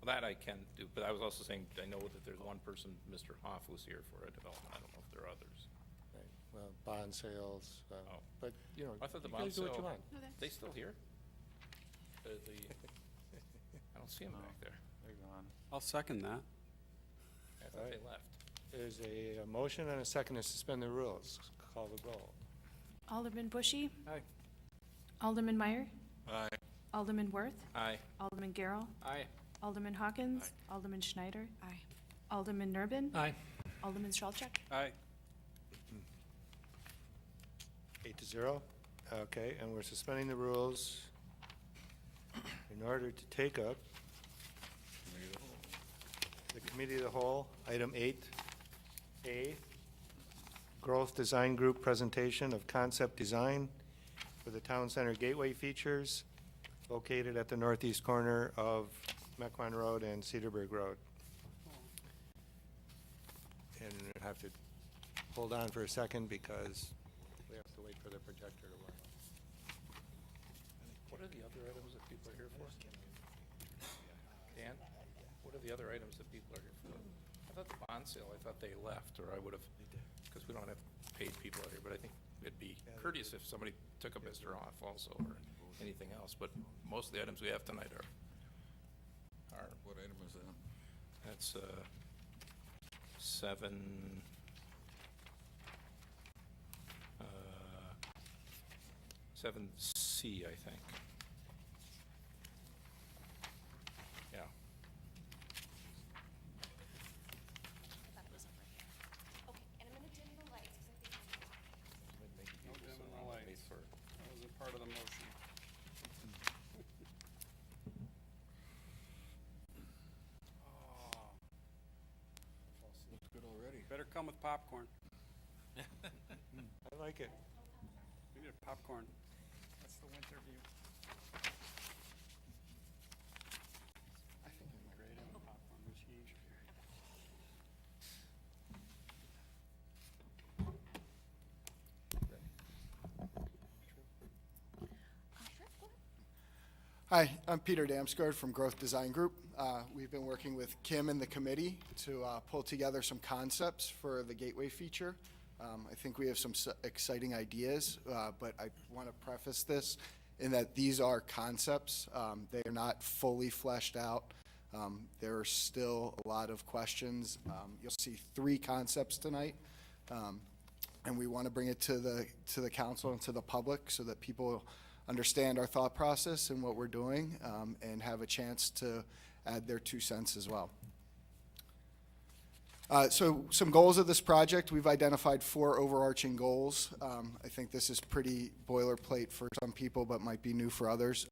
Well, that I can do, but I was also saying, I know that there's one person, Mr. Hoff, who's here for a development. I don't know if there are others. Right. Well, bond sales, Oh. but, I thought the you bond guys do what you sale- want. They still here? I don't see them back there. They're gone. I'll second that. I thought they left. There's a motion and a second to suspend the rules. Call the roll. Alderman Bushy, Aye. Alderman Meyer, Aye. Alderman Worth, Aye. Alderman Garrell, Aye. Alderman Hawkins, Alderman Schneider, Aye. Alderman Nurbin, Aye. Alderman Strelchak. Aye. 8-0. Okay, and we're suspending the rules in order to take up the Committee of the Whole, item 8A, Growth Design Group presentation of concept design for the Town Center Gateway features located at the northeast corner of Mequon Road and Cedarburg Road. And I have to hold on for a second because we have to wait for the projector to work. What are the other items that people are here for? Dan, what are the other items that people are here for? I thought the bond sale, I thought they left, or I would have, because we don't have paid people out here, but I think it'd be courteous if somebody took a Mr. off also, or anything else, but most of the items we have tonight are. What item is that? That's, 7, 7C, I think. Yeah. That was over here. Okay, and I'm gonna dim the lights, because I think. No dimming the lights. That was a part of the motion. Looks good already. Better come with popcorn. I like it. We need popcorn. That's the winter view. I think I'm great on the popcorn machine. Hi, I'm Peter Damsgaard from Growth Design Group. We've been working with Kim and the committee to pull together some concepts for the gateway feature. I think we have some exciting ideas, but I want to preface this in that these are concepts. They are not fully fleshed out. There are still a lot of questions. You'll see 3 concepts tonight, and we want to bring it to the council and to the public so that people understand our thought process and what we're doing, and have a chance to add their 2 cents as well. So some goals of this project, we've identified 4 overarching goals. I think this is pretty boilerplate for some people, but might be new for others.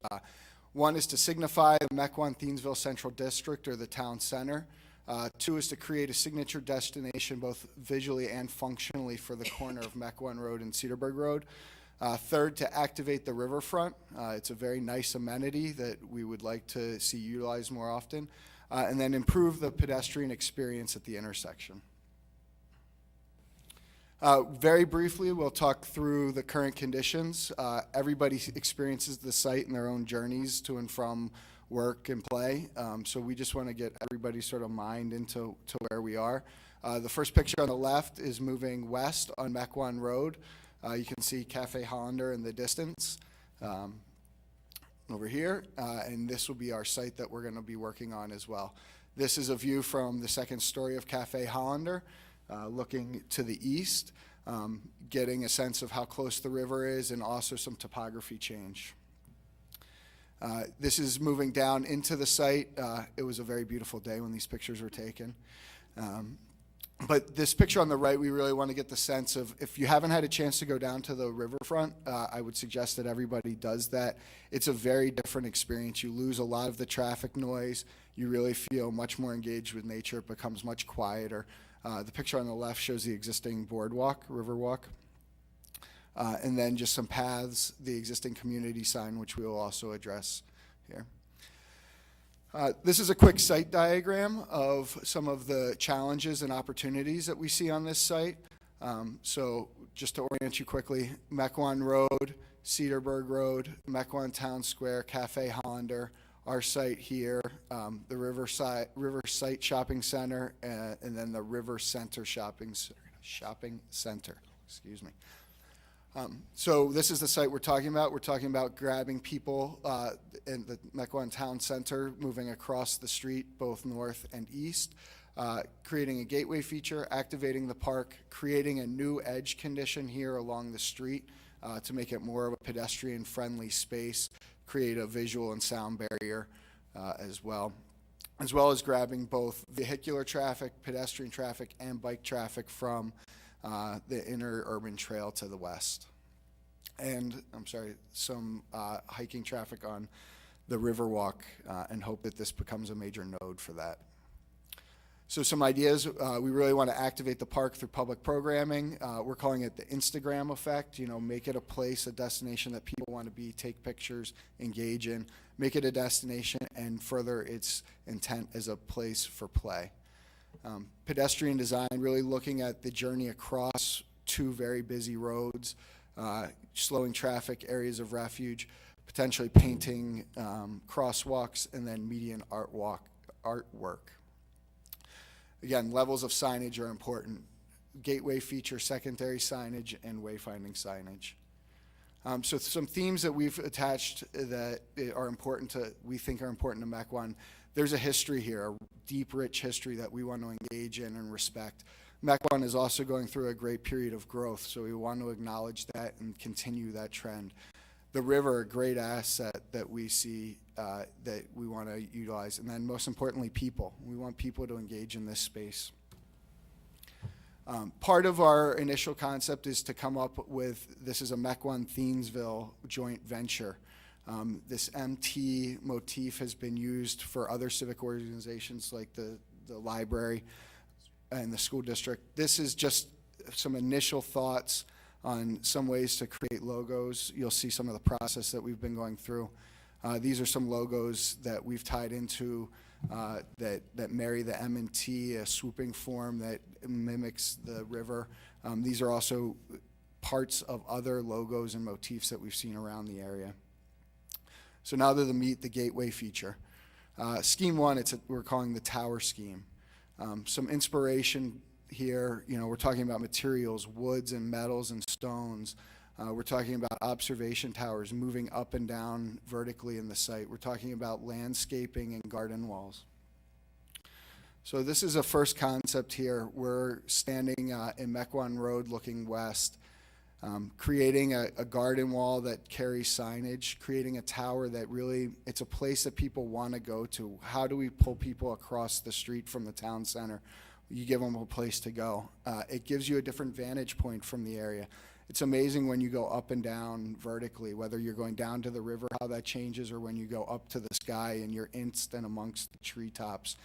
1 is to signify the Mequon-Thiensville Central District, or the town center. 2 is to create a signature destination, both visually and functionally, for the corner of Mequon Road and Cedarburg Road. 3rd, to activate the riverfront. It's a very nice amenity that we would like to see utilized more often. And then improve the pedestrian experience at the intersection. Very briefly, we'll talk through the current conditions. Everybody experiences the site in their own journeys to and from work and play. So we just want to get everybody's sort of mind into where we are. The first picture on the left is moving west on Mequon Road. You can see Cafe Hollander in the distance over here, and this will be our site that we're going to be working on as well. This is a view from the 2nd story of Cafe Hollander, looking to the east, getting a sense of how close the river is, and also some topography change. This is moving down into the site. It was a very beautiful day when these pictures were taken. But this picture on the right, we really want to get the sense of, if you haven't had a chance to go down to the riverfront, I would suggest that everybody does that. It's a very different experience. You lose a lot of the traffic noise. You really feel much more engaged with nature. It becomes much quieter. The picture on the left shows the existing boardwalk, riverwalk. And then just some paths, the existing community sign, which we will also address here. This is a quick site diagram of some of the challenges and opportunities that we see on this site. So just to orient you quickly, Mequon Road, Cedarburg Road, Mequon Town Square, Cafe Hollander, our site here, the River Site Shopping Center, and then the River Center Shopping Center, excuse me. So this is the site we're talking about. We're talking about grabbing people in the Mequon Town Center, moving across the street, both north and east, creating a gateway feature, activating the park, creating a new edge condition here along the street to make it more of a pedestrian-friendly space, create a visual and sound barrier as well as grabbing both vehicular traffic, pedestrian traffic, and bike traffic from the inner urban trail to the west. And, some hiking traffic on the Riverwalk, and hope that this becomes a major node for that. So some ideas, we really want to activate the park through public programming. We're calling it the Instagram effect, make it a place, a destination that people want to be, take pictures, engage in, make it a destination, and further its intent as a place for play. Pedestrian design, really looking at the journey across two very busy roads, slowing traffic, areas of refuge, potentially painting crosswalks, and then median artwork. Again, levels of signage are important. Gateway feature, secondary signage, and wayfinding signage. So some themes that we've attached that are important to, we think are important to Mequon. There's a history here, a deep, rich history that we want to engage in and respect. Mequon is also going through a great period of growth, so we want to acknowledge that and continue that trend. The river, a great asset that we see that we want to utilize. And then most importantly, people. We want people to engage in this space. Part of our initial concept is to come up with, this is a Mequon-Thiensville joint venture. This MT motif has been used for other civic organizations like the library and the school district. This is just some initial thoughts on some ways to create logos. You'll see some of the process that we've been going through. These are some logos that we've tied into that marry the M&T, a swooping form that mimics the river. These are also parts of other logos and motifs that we've seen around the area. So now to the gateway feature. Scheme one, we're calling the tower scheme. Some inspiration here, we're talking about materials, woods and metals and stones. We're talking about observation towers moving up and down vertically in the site. We're talking about landscaping and garden walls. So this is a first concept here. We're standing in Mequon Road looking west, creating a garden wall that carries signage, creating a tower that really, it's a place that people want to go to. How do we pull people across the street from the town center? You give them a place to go. It gives you a different vantage point from the area. It's amazing when you go up and down vertically, whether you're going down to the river, how that changes, or when you go up to the sky and you're instant amongst the treetops.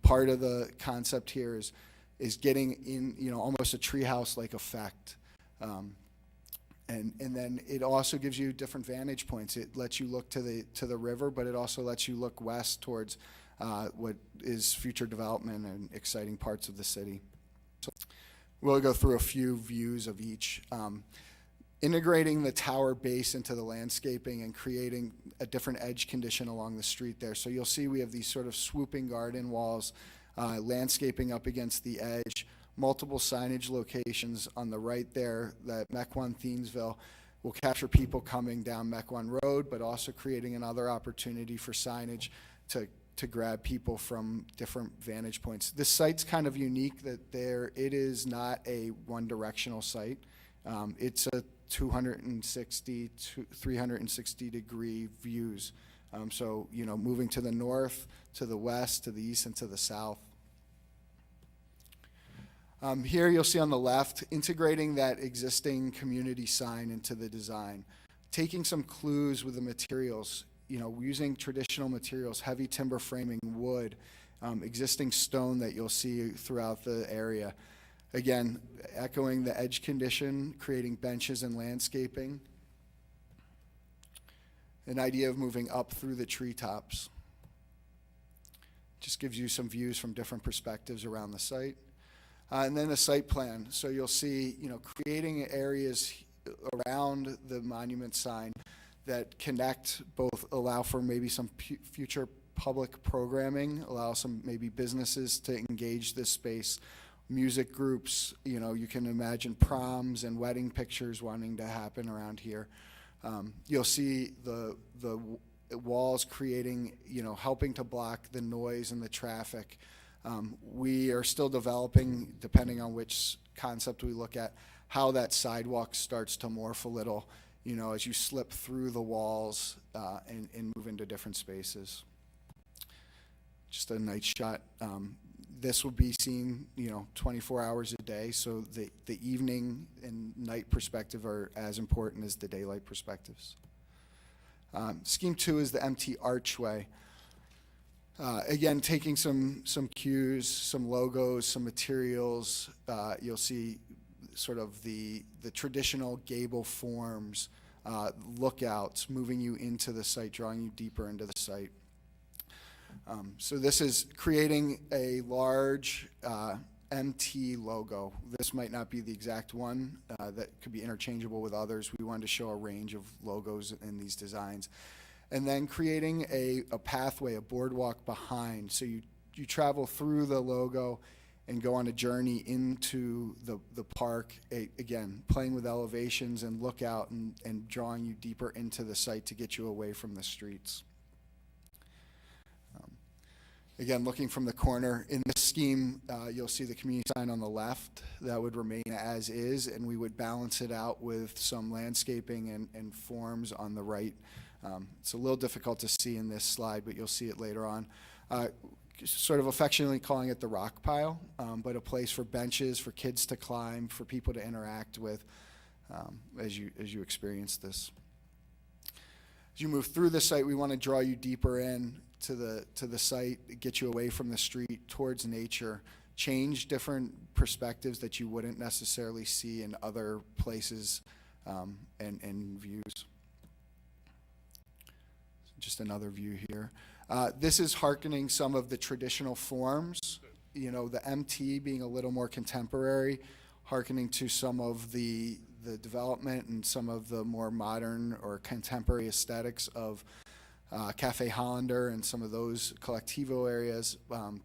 Part of the concept here is getting in, almost a treehouse-like effect. And then it also gives you different vantage points. It lets you look to the river, but it also lets you look west towards what is future development and exciting parts of the city. So we'll go through a few views of each. Integrating the tower base into the landscaping and creating a different edge condition along the street there. So you'll see we have these sort of swooping garden walls, landscaping up against the edge, multiple signage locations on the right there that Mequon-Thiensville will capture people coming down Mequon Road, but also creating another opportunity for signage to grab people from different vantage points. This site's kind of unique that it is not a one-directional site. It's a 260 to 360 degree views. So, moving to the north, to the west, to the east, and to the south. Here you'll see on the left, integrating that existing community sign into the design. Taking some clues with the materials, using traditional materials, heavy timber framing, wood, existing stone that you'll see throughout the area. Again, echoing the edge condition, creating benches and landscaping. An idea of moving up through the treetops. Just gives you some views from different perspectives around the site. And then the site plan. So you'll see, creating areas around the monument sign that connect, both allow for maybe some future public programming, allow some maybe businesses to engage this space, music groups, you can imagine proms and wedding pictures wanting to happen around here. You'll see the walls creating, helping to block the noise and the traffic. We are still developing, depending on which concept we look at, how that sidewalk starts to morph a little, as you slip through the walls and move into different spaces. Just a night shot. This will be seen, 24 hours a day, so the evening and night perspective are as important as the daylight perspectives. Scheme 2 is the MT archway. Again, taking some cues, some logos, some materials. You'll see sort of the traditional gable forms, lookouts, moving you into the site, drawing you deeper into the site. So this is creating a large MT logo. This might not be the exact one. That could be interchangeable with others. We wanted to show a range of logos in these designs. And then creating a pathway, a boardwalk behind. So you travel through the logo and go on a journey into the park. Again, playing with elevations and lookout and drawing you deeper into the site to get you away from the streets. Again, looking from the corner, in this scheme, you'll see the community sign on the left. That would remain as is, and we would balance it out with some landscaping and forms on the right. It's a little difficult to see in this slide, but you'll see it later on. Sort of affectionately calling it the rock pile, but a place for benches, for kids to climb, for people to interact with as you experience this. As you move through the site, we want to draw you deeper in to the site, get you away from the street, towards nature, change different perspectives that you wouldn't necessarily see in other places and views. Just another view here. This is hearkening some of the traditional forms, you know, the MT being a little more contemporary, hearkening to some of the development and some of the more modern or contemporary aesthetics of Cafe Hollander and some of those collectivo areas,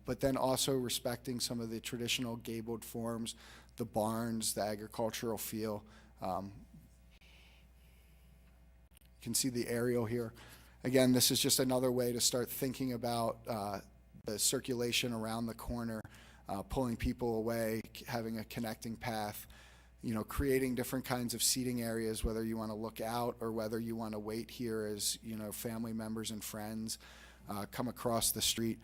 but then also respecting some of the traditional gabled forms, the barns, the agricultural feel. You can see the aerial here. Again, this is just another way to start thinking about the circulation around the corner, pulling people away, having a connecting path, you know, creating different kinds of seating areas, whether you want to look out or whether you want to wait here as, you know, family members and friends come across the street.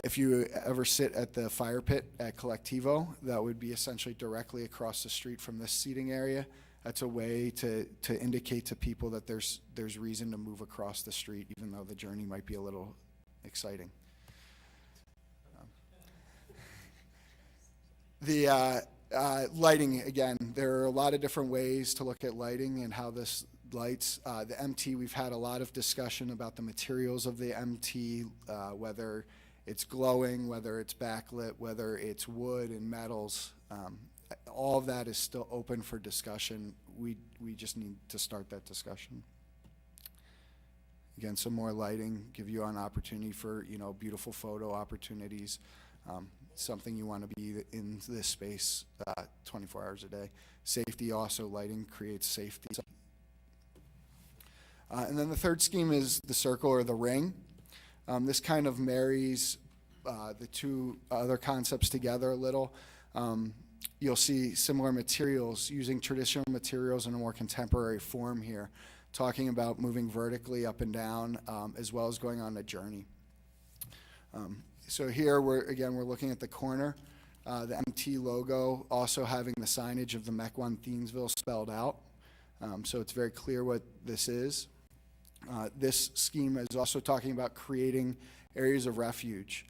If you ever sit at the fire pit at Collectivo, that would be essentially directly across the street from this seating area. That's a way to indicate to people that there's reason to move across the street, even though the journey might be a little exciting. The lighting, again, there are a lot of different ways to look at lighting and how this lights. The MT, we've had a lot of discussion about the materials of the MT, whether it's glowing, whether it's backlit, whether it's wood and metals. All of that is still open for discussion. We just need to start that discussion. Again, some more lighting, give you an opportunity for, you know, beautiful photo opportunities. Something you want to be in this space 24 hours a day. Safety also, lighting creates safety. And then the third scheme is the circle or the ring. This kind of marries the two other concepts together a little. You'll see similar materials, using traditional materials in a more contemporary form here, talking about moving vertically up and down, as well as going on a journey. So here we're looking at the corner, the MT logo, also having the signage of the Mequon Thiensville spelled out. So it's very clear what this is. This scheme is also talking about creating areas of refuge.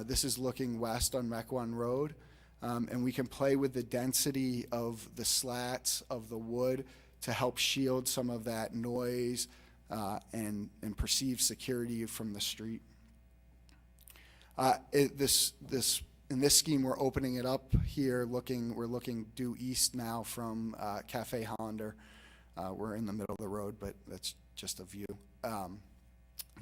This is looking west on Mequon Road, and we can play with the density of the slats of the wood to help shield some of that noise and perceived security from the street. In this scheme, we're opening it up here. We're looking due east now from Cafe Hollander. We're in the middle of the road, but that's just a view.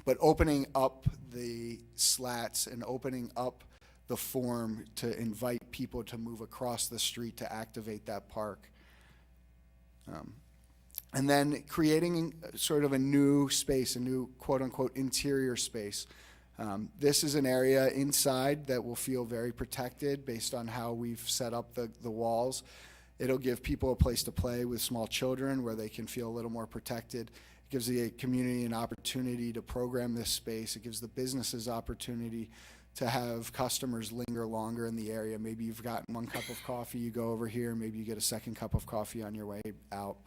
But opening up the slats and opening up the form to invite people to move across the street to activate that park. And then creating sort of a new space, a new quote-unquote interior space. This is an area inside that will feel very protected based on how we've set up the walls. It'll give people a place to play with small children where they can feel a little more protected. It gives the community an opportunity to program this space. It gives the businesses opportunity to have customers linger longer in the area. Maybe you've gotten one cup of coffee, you go over here, maybe you get a second cup of coffee on your way out.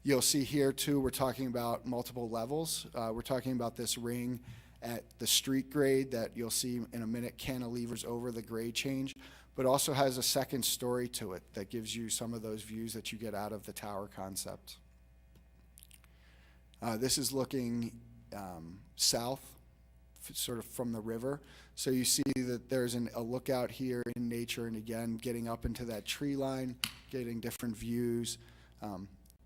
You'll see here too, we're talking about multiple levels. We're talking about this ring at the street grade that you'll see in a minute, cantilevers over the grade change, but also has a second story to it that gives you some of those views that you get out of the tower concept. This is looking south, sort of from the river. So you see that there's a lookout here in nature, and again, getting up into that tree line, getting different views,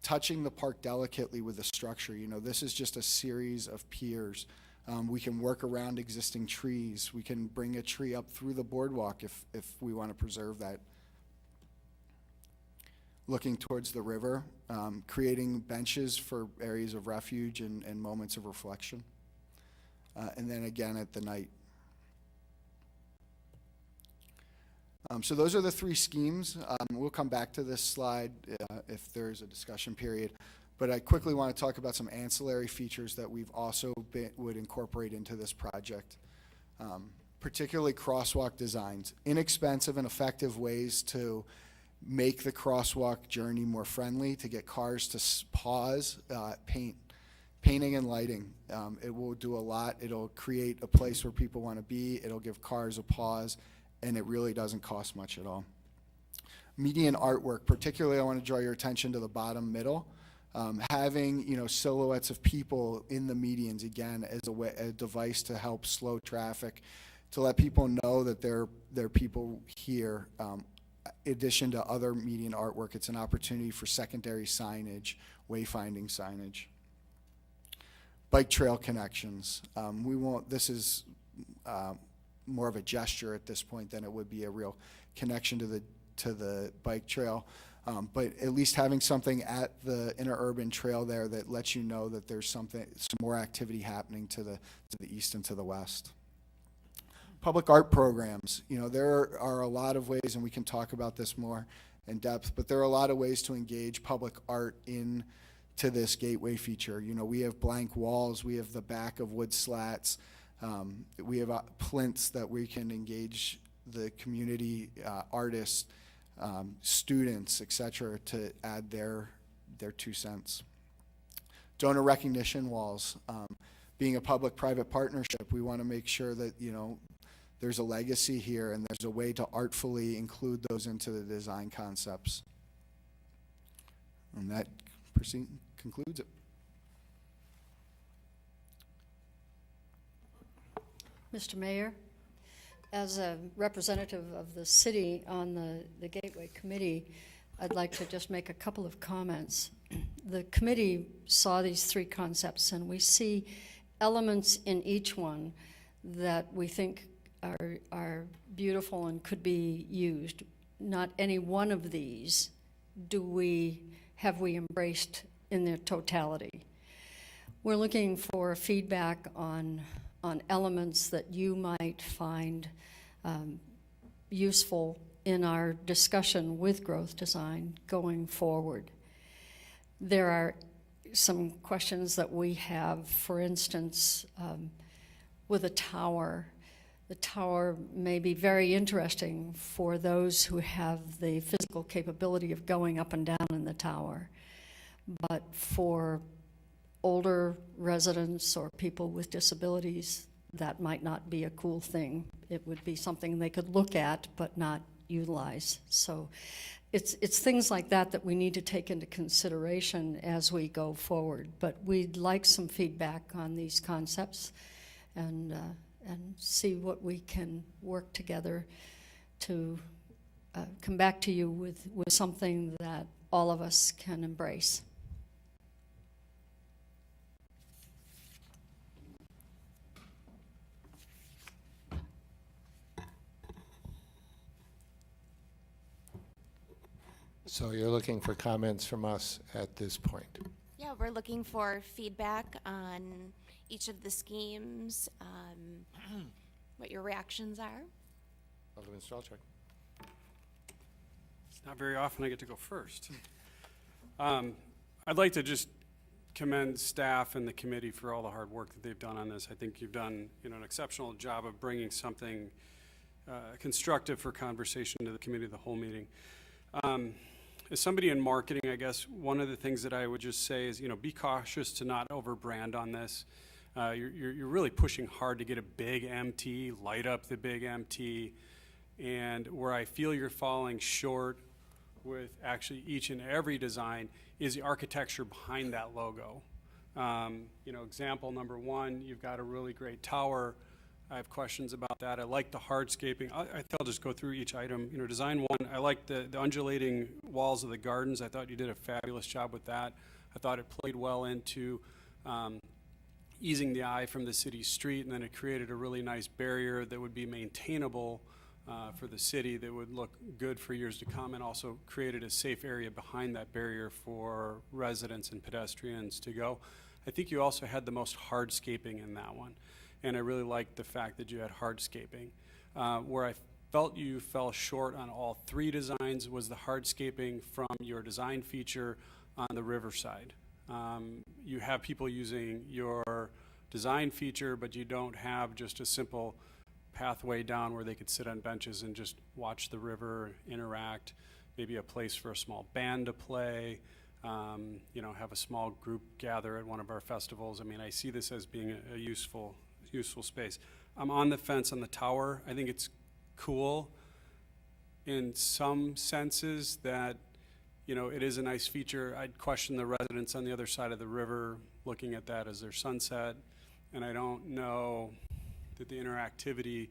touching the park delicately with the structure. You know, this is just a series of piers. We can work around existing trees. We can bring a tree up through the boardwalk if we want to preserve that. Looking towards the river, creating benches for areas of refuge and moments of reflection. And then again at the night. So those are the three schemes. We'll come back to this slide if there's a discussion period. But I quickly want to talk about some ancillary features that we've also would incorporate into this project, particularly crosswalk designs. Inexpensive and effective ways to make the crosswalk journey more friendly, to get cars to pause, painting and lighting. It will do a lot. It'll create a place where people want to be. It'll give cars a pause, and it really doesn't cost much at all. Median artwork, particularly I want to draw your attention to the bottom middle. Having, you know, silhouettes of people in the medians, again, as a device to help slow traffic, to let people know that there are people here. In addition to other median artwork, it's an opportunity for secondary signage, wayfinding signage. Bike trail connections. This is more of a gesture at this point than it would be a real connection to the bike trail. But at least having something at the interurban trail there that lets you know that there's some more activity happening to the east and to the west. Public art programs. You know, there are a lot of ways, and we can talk about this more in depth, but there are a lot of ways to engage public art into this gateway feature. You know, we have blank walls, we have the back of wood slats, we have plinths that we can engage the community, artists, students, etc., to add their 2 cents. Donor recognition walls. Being a public-private partnership, we want to make sure that, you know, there's a legacy here and there's a way to artfully include those into the design concepts. And that concludes it. Mr. Mayor, as a representative of the city on the Gateway Committee, I'd like to just make a couple of comments. The committee saw these three concepts, and we see elements in each one that we think are beautiful and could be used. Not any one of these have we embraced in their totality. We're looking for feedback on elements that you might find useful in our discussion with growth design going forward. There are some questions that we have, for instance, with a tower. The tower may be very interesting for those who have the physical capability of going up and down in the tower. But for older residents or people with disabilities, that might not be a cool thing. It would be something they could look at but not utilize. So it's things like that we need to take into consideration as we go forward. But we'd like some feedback on these concepts and see what we can work together to come back to you with something that all of us can embrace. So you're looking for comments from us at this point? Yeah, we're looking for feedback on each of the schemes, what your reactions are. Alderman Strelchuk. It's not very often I get to go first. I'd like to just commend staff and the committee for all the hard work that they've done on this. I think you've done, an exceptional job of bringing something constructive for conversation to the committee of the whole meeting. as somebody in marketing, I guess one of the things that I would just say is, be cautious to not overbrand on this. You're really pushing hard to get a big MT, light up the big MT, and where I feel you're falling short with actually each and every design is the architecture behind that logo. Example number one, you've got a really great tower. I have questions about that. I like the hardscaping. I think I'll just go through each item. Design one, I like the undulating walls of the gardens. I thought you did a fabulous job with that. I thought it played well into easing the eye from the city street, and then it created a really nice barrier that would be maintainable for the city, that would look good for years to come, and also created a safe area behind that barrier for residents and pedestrians to go. I think you also had the most hardscaping in that one, and I really liked the fact that you had hardscaping. Where I felt you fell short on all three designs was the hardscaping from your design feature on the riverside. You have people using your design feature, but you don't have just a simple pathway down where they could sit on benches and just watch the river, interact, maybe a place for a small band to play, have a small group gather at one of our festivals. I mean, I see this as being a useful space. I'm on the fence on the tower. I think it's cool in some senses that, it is a nice feature. I'd question the residents on the other side of the river looking at that as their sunset, and I don't know that the interactivity,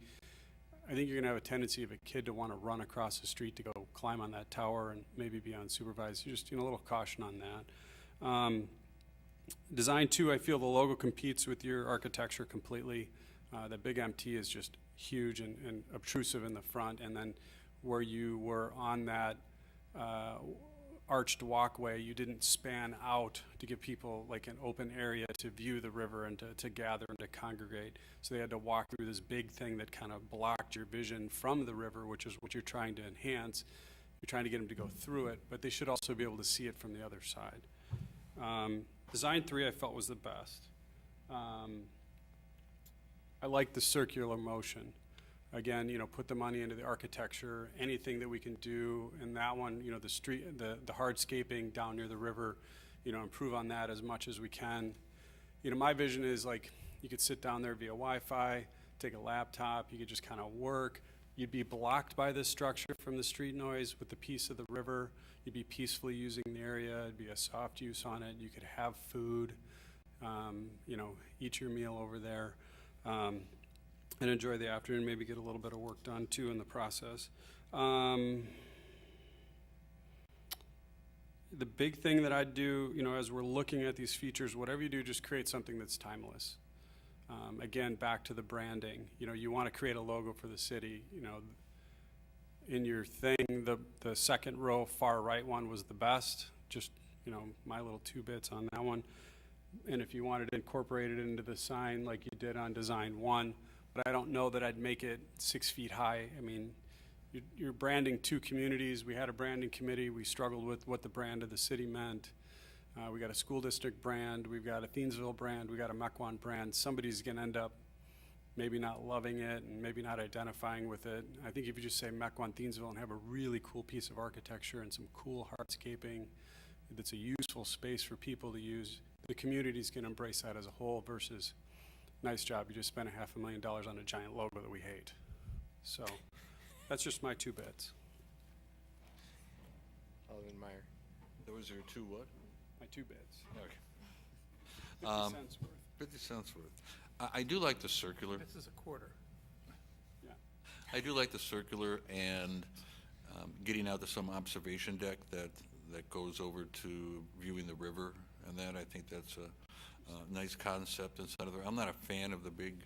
I think you're going to have a tendency of a kid to want to run across the street to go climb on that tower and maybe be unsupervised. Just, a little caution on that. Design two, I feel the logo competes with your architecture completely. The big MT is just huge and obtrusive in the front, and then where you were on that arched walkway, you didn't span out to give people like an open area to view the river and to gather and to congregate. So they had to walk through this big thing that kind of blocked your vision from the river, which is what you're trying to enhance. You're trying to get them to go through it, but they should also be able to see it from the other side. Design three I felt was the best. I like the circular motion. Again, put the money into the architecture, anything that we can do in that one, the street, the hardscaping down near the river, improve on that as much as we can. My vision is like, you could sit down there via Wi-Fi, take a laptop, you could just kind of work. You'd be blocked by this structure from the street noise with the piece of the river. You'd be peacefully using the area. It'd be a soft use on it. You could have food, eat your meal over there. And enjoy the afternoon, maybe get a little bit of work done too in the process. The big thing that I'd do, as we're looking at these features, whatever you do, just create something that's timeless. Again, back to the branding. You want to create a logo for the city. In your thing, the second row, far right one was the best. Just, my little 2 bits on that one. And if you wanted to incorporate it into the sign like you did on design one, but I don't know that I'd make it 6 feet high. I mean, you're branding 2 communities. We had a branding committee. We struggled with what the brand of the city meant. We got a school district brand. We've got a Thiensville brand. We got a Mequon brand. Somebody's going to end up maybe not loving it and maybe not identifying with it. I think if you just say Mequon, Thiensville, and have a really cool piece of architecture and some cool hardscaping that's a useful space for people to use, the community's going to embrace that as a whole versus, nice job, you just spent $500,000 on a giant logo that we hate. So that's just my 2 bits. Alderman Meyer. Those are 2 what? My 2 bits. Okay. 50 cents worth. 50 cents worth. I do like the circular. This is a quarter. Yeah. I do like the circular and getting out to some observation deck that goes over to viewing the river, and that, I think that's a nice concept inside of there. I'm not a fan of the big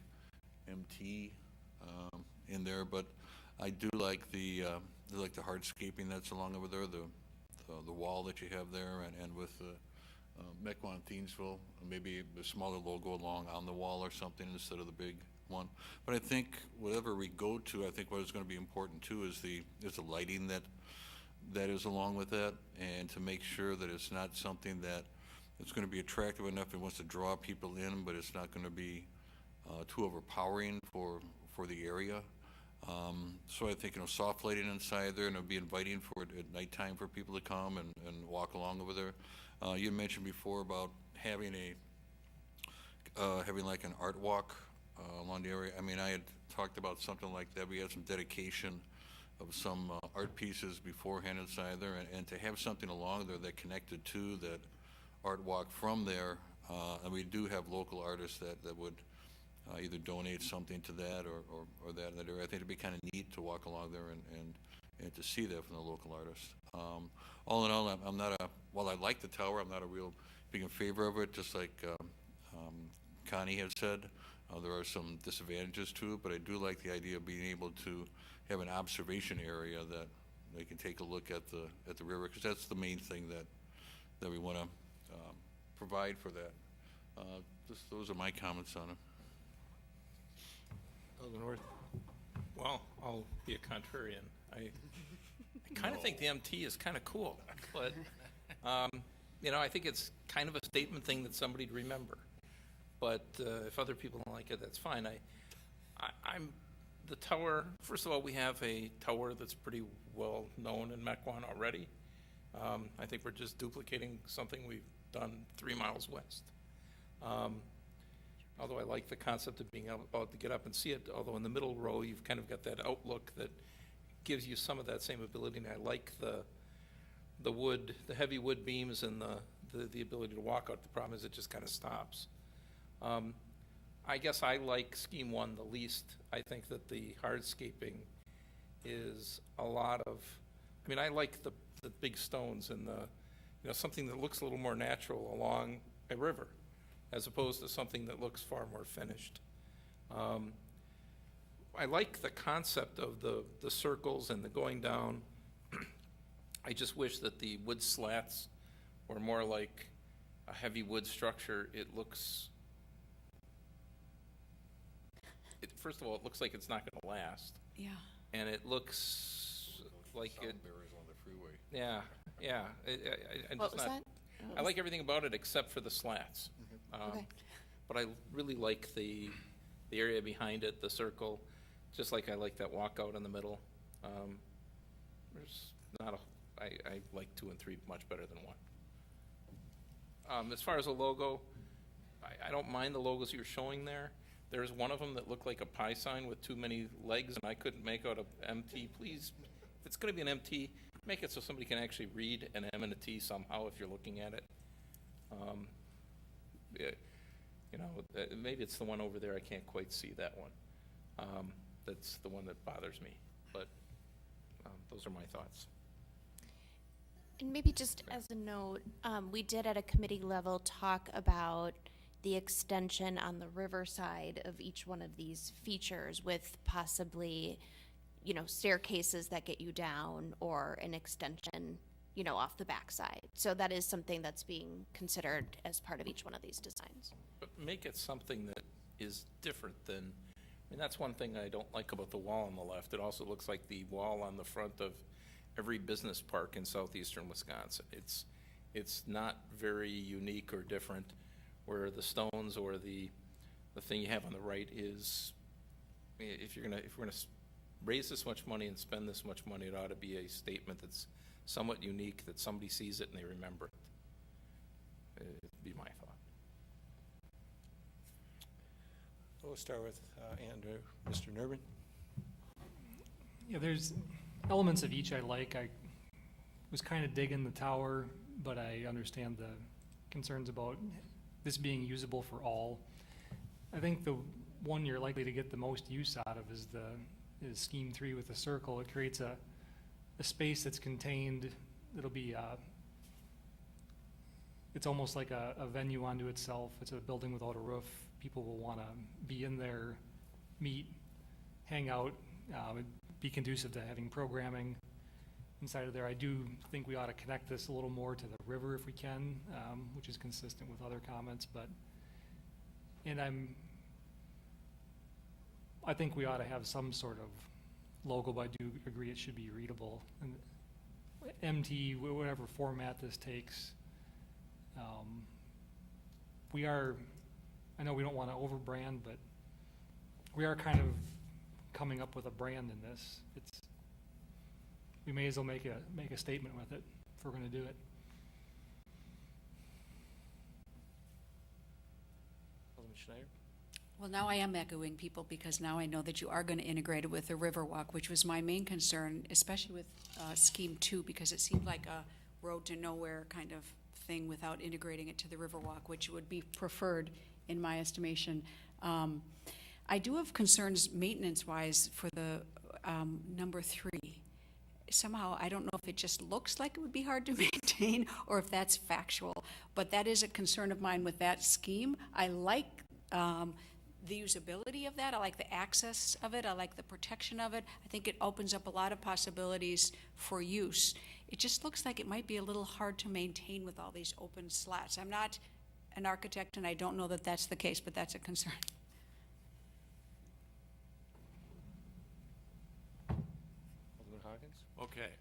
MT in there, but I do like the hardscaping that's along over there, the wall that you have there, and with the Mequon Thiensville, maybe a smaller logo along on the wall or something instead of the big one. But I think whatever we go to, I think what is going to be important too is the lighting that is along with that, and to make sure that it's not something that it's going to be attractive enough and wants to draw people in, but it's not going to be too overpowering for the area. So I think, soft lighting inside there, and it'll be inviting for it at nighttime for people to come and walk along over there. You mentioned before about having having like an art walk along the area. I mean, I had talked about something like that. We had some dedication of some art pieces beforehand inside there, and to have something along there that connected to that art walk from there. And we do have local artists that would either donate something to that or that in that area. I think it'd be kind of neat to walk along there and to see that from the local artists. All in all, I'm not while I like the tower, I'm not a real big in favor of it, just like Connie had said. There are some disadvantages to it, but I do like the idea of being able to have an observation area that they can take a look at the river, because that's the main thing that we want to provide for that. Those are my comments on it. Alderman North. Well, I'll be a contrarian. I kind of think the MT is kind of cool, but, I think it's kind of a statement thing that somebody'd remember. But if other people don't like it, that's fine. I'm the tower. First of all, we have a tower that's pretty well known in Mequon already. I think we're just duplicating something we've done 3 miles west. Although I like the concept of being able to get up and see it, although in the middle row you've kind of got that outlook that gives you some of that same ability, and I like the wood, the heavy wood beams and the ability to walk out. The problem is it just kind of stops. I guess I like Scheme 1 the least. I think that the hardscaping is a lot of, I like the big stones and something that looks a little more natural along a river, as opposed to something that looks far more finished. I like the concept of the circles and the going down. I just wish that the wood slats were more like a heavy wood structure. First of all, it looks like it's not going to last. Yeah. And it looks like it. On the freeway. Yeah, yeah. What was that? I like everything about it except for the slats. Okay. But I really like the area behind it, the circle, just like I like that walkout in the middle. There's not I like 2 and 3 much better than 1. As far as a logo, I don't mind the logos you're showing there. There's one of them that looked like a pie sign with too many legs, and I couldn't make out a MT. Please, if it's going to be an MT, make it so somebody can actually read an M and a T somehow if you're looking at it. Maybe it's the one over there. I can't quite see that one. That's the one that bothers me. But those are my thoughts. And maybe just as a note, we did at a committee level talk about the extension on the riverside of each one of these features with possibly, staircases that get you down or an extension, off the backside. So that is something that's being considered as part of each one of these designs. But make it something that is different than, that's one thing I don't like about the wall on the left. It also looks like the wall on the front of every business park in southeastern Wisconsin. It's not very unique or different, where the stones or the thing you have on the right is, if we're gonna raise this much money and spend this much money, it ought to be a statement that's somewhat unique, that somebody sees it and they remember it. It'd be my thought. We'll start with Andrew. Mr. Nurbin. Yeah, there's elements of each I like. I was kind of digging the tower, but I understand the concerns about this being usable for all. I think the one you're likely to get the most use out of is Scheme 3 with the circle. It creates a space that's contained. It'll be it's almost like a venue unto itself. It's a building without a roof. People will want to be in there, meet, hang out. It'd be conducive to having programming inside of there. I do think we ought to connect this a little more to the river if we can, which is consistent with other comments. I think we ought to have some sort of logo, but I do agree it should be readable. And MT, whatever format this takes, I know we don't want to overbrand, but we are kind of coming up with a brand in this. We may as well make a statement with it if we're gonna do it. Alderman Schneider? Well, now I am echoing people because now I know that you are going to integrate it with the Riverwalk, which was my main concern, especially with Scheme 2, because it seemed like a road to nowhere kind of thing without integrating it to the Riverwalk, which would be preferred in my estimation. I do have concerns maintenance-wise for the number 3. Somehow, I don't know if it just looks like it would be hard to maintain or if that's factual, but that is a concern of mine with that scheme. I like the usability of that. I like the access of it. I like the protection of it. I think it opens up a lot of possibilities for use. It just looks like it might be a little hard to maintain with all these open slats. I'm not an architect and I don't know that that's the case, but that's a concern. Alderman Hawkins? Okay,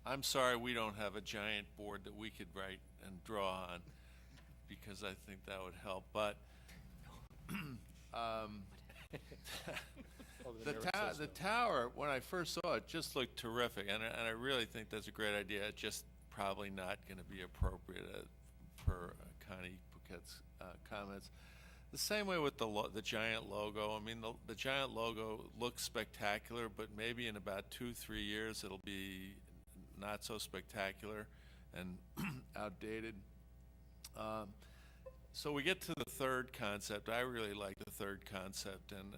I'm sorry we don't have a giant board that we could write and draw on, because I think that would help, but the tower, when I first saw it, just looked terrific, and I really think that's a great idea. It's just probably not going to be appropriate per Connie Bouquet's comments. The same way with the giant logo. I mean, the giant logo looks spectacular, but maybe in about 2-3 years it'll be not so spectacular and outdated. So we get to the third concept. I really like the third concept, and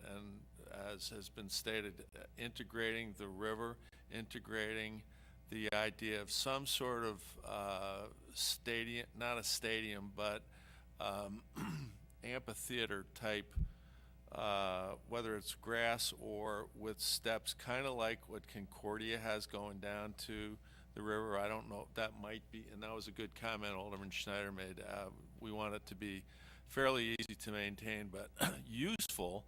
as has been stated, integrating the river, integrating the idea of some sort of stadium, not a stadium, but amphitheater type, whether it's grass or with steps, kind of like what Concordia has going down to the river. I don't know, that might be, and that was a good comment Alderman Schneider made. We want it to be fairly easy to maintain, but useful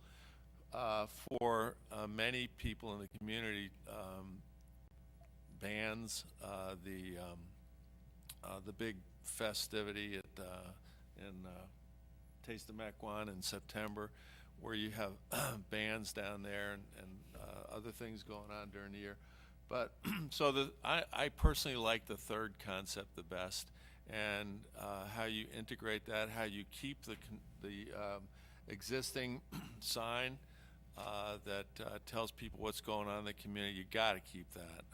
for many people in the community. Bands, the big festivity at in Taste of Mequon in September, where you have bands down there and other things going on during the year. But so I personally like the third concept the best, and how you integrate that, how you keep the existing sign that tells people what's going on in the community. You got to keep that.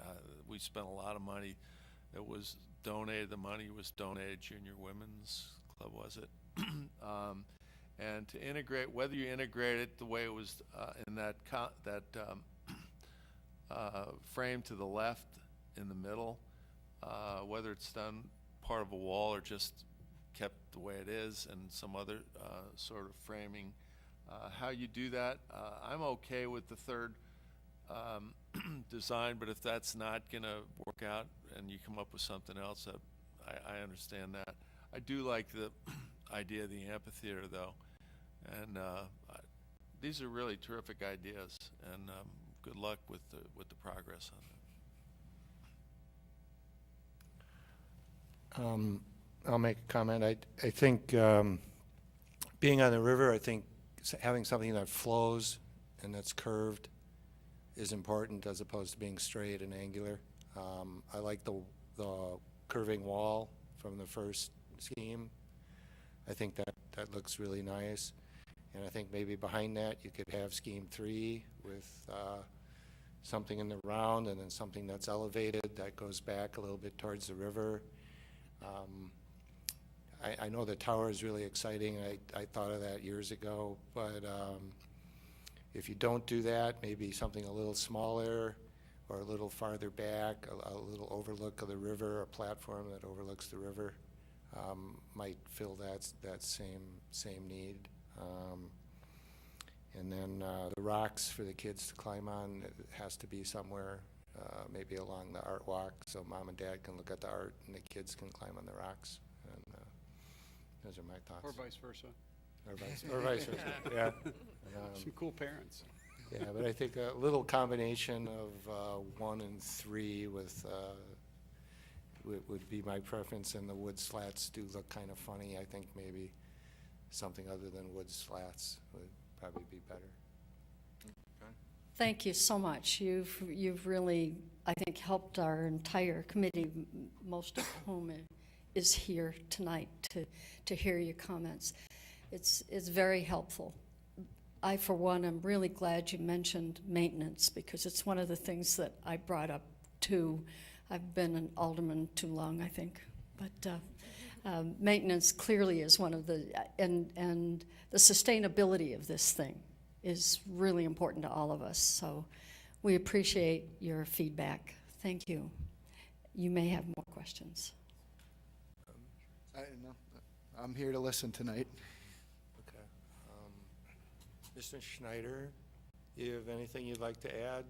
We spent a lot of money. It was donated. The money was donated. Junior Women's Club, was it? And to integrate, whether you integrate it the way it was in that frame to the left in the middle, whether it's done part of a wall or just kept the way it is and some other sort of framing, how you do that, I'm okay with the third design, but if that's not going to work out and you come up with something else, I understand that. I do like the idea of the amphitheater, though, and these are really terrific ideas, and good luck with the progress on that. I'll make a comment. I think being on the river, I think having something that flows and that's curved is important as opposed to being straight and angular. I like the curving wall from the first scheme. I think that looks really nice. And I think maybe behind that you could have scheme 3 with something in the round and then something that's elevated that goes back a little bit towards the river. I know the tower is really exciting. I thought of that years ago, but if you don't do that, maybe something a little smaller or a little farther back, a little overlook of the river, a platform that overlooks the river, might fill that same need. And then the rocks for the kids to climb on, it has to be somewhere, maybe along the art walk, so mom and dad can look at the art and the kids can climb on the rocks. And those are my thoughts. Or vice versa. Or vice versa, yeah. Some cool parents. Yeah, but I think a little combination of 1 and 3 with would be my preference, and the wood slats do look kind of funny. I think maybe something other than wood slats would probably be better. Thank you so much. You've really, I think, helped our entire committee, most of whom is here tonight to hear your comments. It's very helpful. I, for one, am really glad you mentioned maintenance because it's one of the things that I brought up too. I've been an alderman too long, I think, but maintenance clearly is one of the, and the sustainability of this thing is really important to all of us. So we appreciate your feedback. Thank you. You may have more questions. I'm here to listen tonight. Okay. Mr. Schneider, you have anything you'd like to add?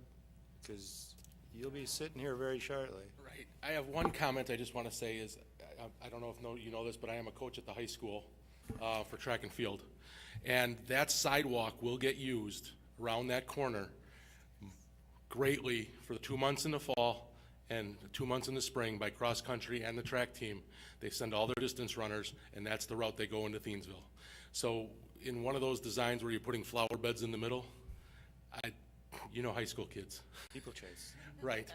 Because you'll be sitting here very shortly. Right. I have one comment I just want to say is, I don't know if you know this, but I am a coach at the high school for track and field. And that sidewalk will get used around that corner greatly for the 2 months in the fall and 2 months in the spring by cross country and the track team. They send all their distance runners, and that's the route they go into Thiensville. So in one of those designs where you're putting flower beds in the middle, you know high school kids. People chase. Right.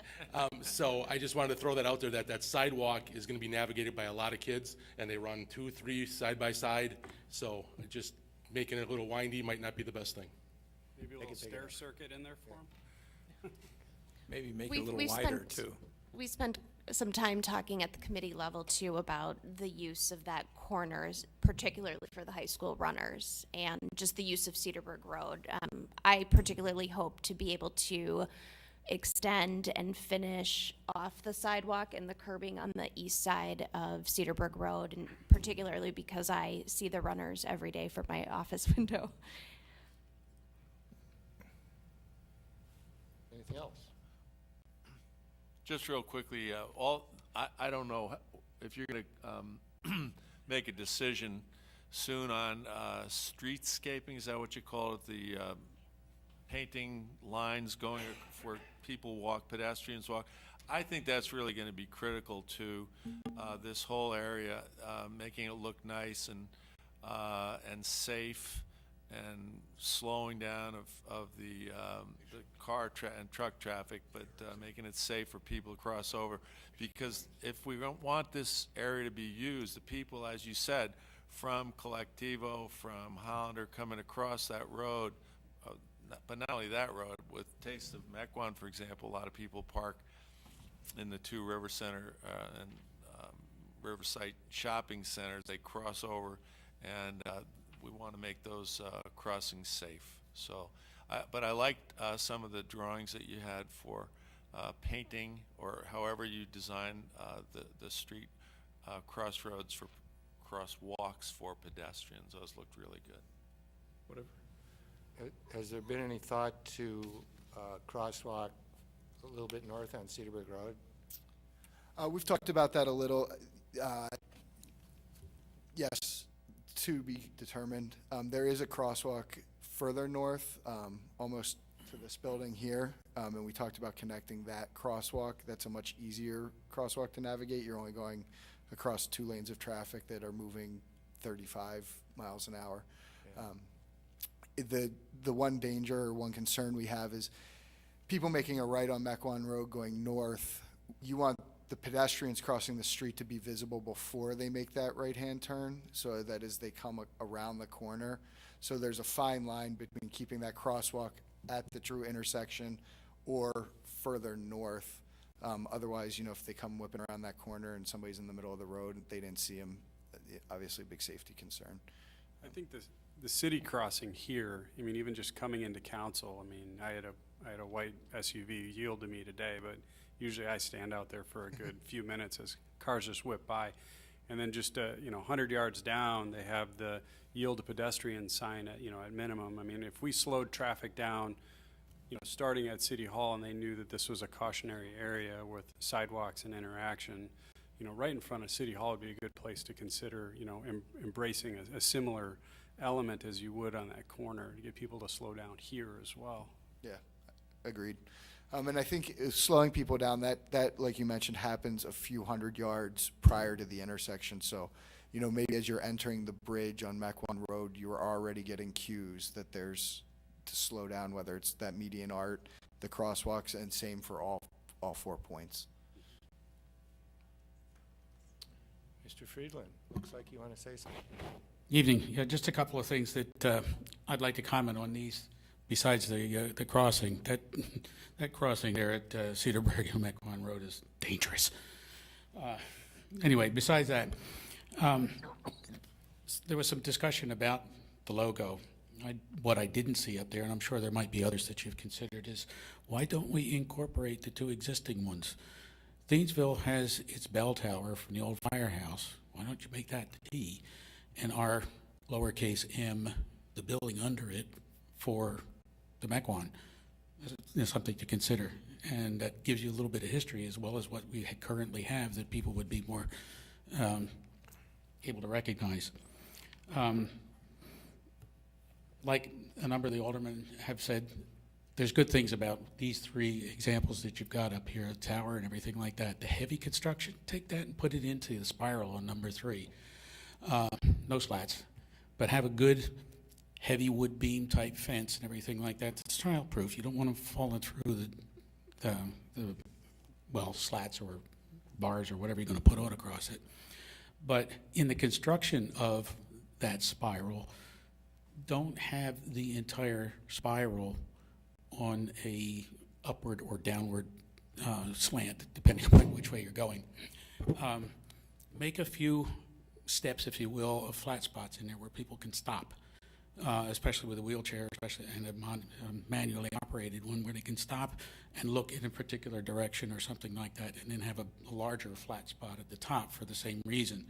So I just wanted to throw that out there, that sidewalk is going to be navigated by a lot of kids, and they run 2, 3 side by side. So just making it a little windy might not be the best thing. Maybe a little stair circuit in there for them? Maybe make it a little wider too. We spent some time talking at the committee level too about the use of that corners, particularly for the high school runners, and just the use of Cedarburg Road. I particularly hope to be able to extend and finish off the sidewalk and the curbing on the east side of Cedarburg Road, and particularly because I see the runners every day from my office window. Anything else? Just real quickly, I don't know if you're going to make a decision soon on streetscaping. Is that what you call it? The painting lines going where people walk, pedestrians walk. I think that's really going to be critical to this whole area, making it look nice and safe, and slowing down of the car and truck traffic, but making it safe for people to cross over. Because if we don't want this area to be used, the people, as you said, from Collectivo, from Hollander coming across that road, but not only that road, with Taste of Mequon, for example, a lot of people park in the 2 River Center and Riverside shopping centers. They cross over, and we want to make those crossings safe. So, but I liked some of the drawings that you had for painting, or however you design the street crossroads for crosswalks for pedestrians. Those looked really good. Whatever. Has there been any thought to crosswalk a little bit north on Cedarburg Road? We've talked about that a little. Yes, to be determined. There is a crosswalk further north, almost to this building here, and we talked about connecting that crosswalk. That's a much easier crosswalk to navigate. You're only going across 2 lanes of traffic that are moving 35 miles an hour. The one danger or one concern we have is people making a right on Mequon Road going north. You want the pedestrians crossing the street to be visible before they make that right-hand turn, so that as they come around the corner. So there's a fine line between keeping that crosswalk at the true intersection or further north. Otherwise, if they come whipping around that corner and somebody's in the middle of the road, they didn't see them, obviously a big safety concern. I think the city crossing here, I mean, even just coming into council, I mean, I had a white SUV yield to me today, but usually I stand out there for a good few minutes as cars just whip by. And then just, 100 yards down, they have the yield to pedestrian sign at, at minimum. I mean, if we slowed traffic down, starting at City Hall, and they knew that this was a cautionary area with sidewalks and interaction, right in front of City Hall would be a good place to consider, embracing a similar element as you would on that corner to get people to slow down here as well. Yeah, agreed. And I think slowing people down, that, like you mentioned, happens a few hundred yards prior to the intersection. So, maybe as you're entering the bridge on Mequon Road, you're already getting cues that there's to slow down, whether it's that median art, the crosswalks, and same for all 4 points. Mr. Friedland, looks like you want to say something. Evening. Yeah, just a couple of things that I'd like to comment on these. Besides the crossing, that crossing there at Cedarburg and Mequon Road is dangerous. Anyway, besides that, there was some discussion about the logo. What I didn't see up there, and I'm sure there might be others that you've considered, is why don't we incorporate the 2 existing ones? Thiensville has its bell tower from the old firehouse. Why don't you make that the T? And our lowercase m, the building under it, for the Mequon. Is something to consider. And that gives you a little bit of history as well as what we currently have that people would be more able to recognize. Like a number of the aldermen have said, there's good things about these 3 examples that you've got up here, the tower and everything like that. The heavy construction, take that and put it into the spiral on number 3. No slats, but have a good heavy wood beam type fence and everything like that. It's child proof. You don't want them falling through the slats or bars or whatever you're going to put on across it. But in the construction of that spiral, don't have the entire spiral on a upward or downward slant, depending on which way you're going. Make a few steps, if you will, of flat spots in there where people can stop, especially with a wheelchair, especially and a manually operated one, where they can stop and look in a particular direction or something like that, and then have a larger flat spot at the top for the same reason.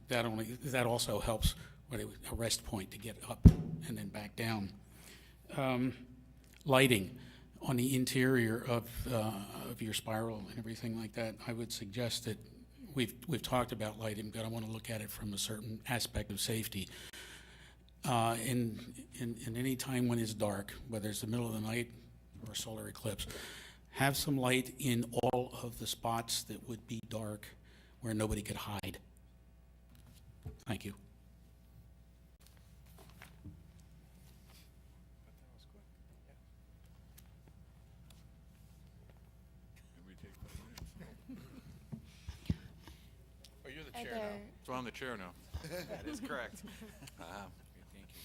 That also helps with a rest point to get up and then back down. Lighting on the interior of your spiral and everything like that, I would suggest that we've talked about lighting, but I want to look at it from a certain aspect of safety. In any time when it's dark, whether it's the middle of the night or a solar eclipse, have some light in all of the spots that would be dark where nobody could hide. Thank you. Oh, you're the Are chair there- now. So I'm the chair now. That is correct. Ah, thank you.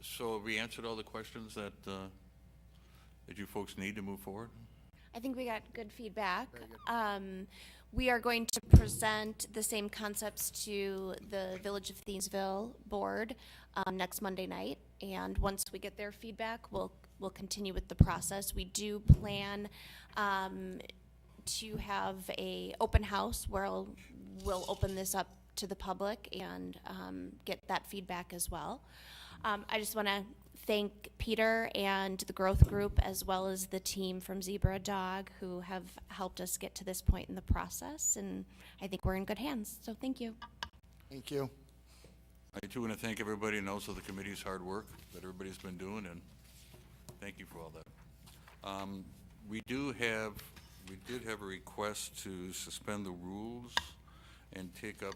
So have we answered all the questions that you folks need to move forward? I think we got good feedback. Very good. We are going to present the same concepts to the Village of Thiensville Board next Monday night, and once we get their feedback, we'll continue with the process. We do plan to have a open house where we'll open this up to the public and get that feedback as well. I just want to thank Peter and the growth group, as well as the team from Zebra Dog, who have helped us get to this point in the process, and I think we're in good hands, so thank you. Thank you. I too want to thank everybody and also the committee's hard work that everybody's been doing, and thank you for all that. We did have a request to suspend the rules and take up.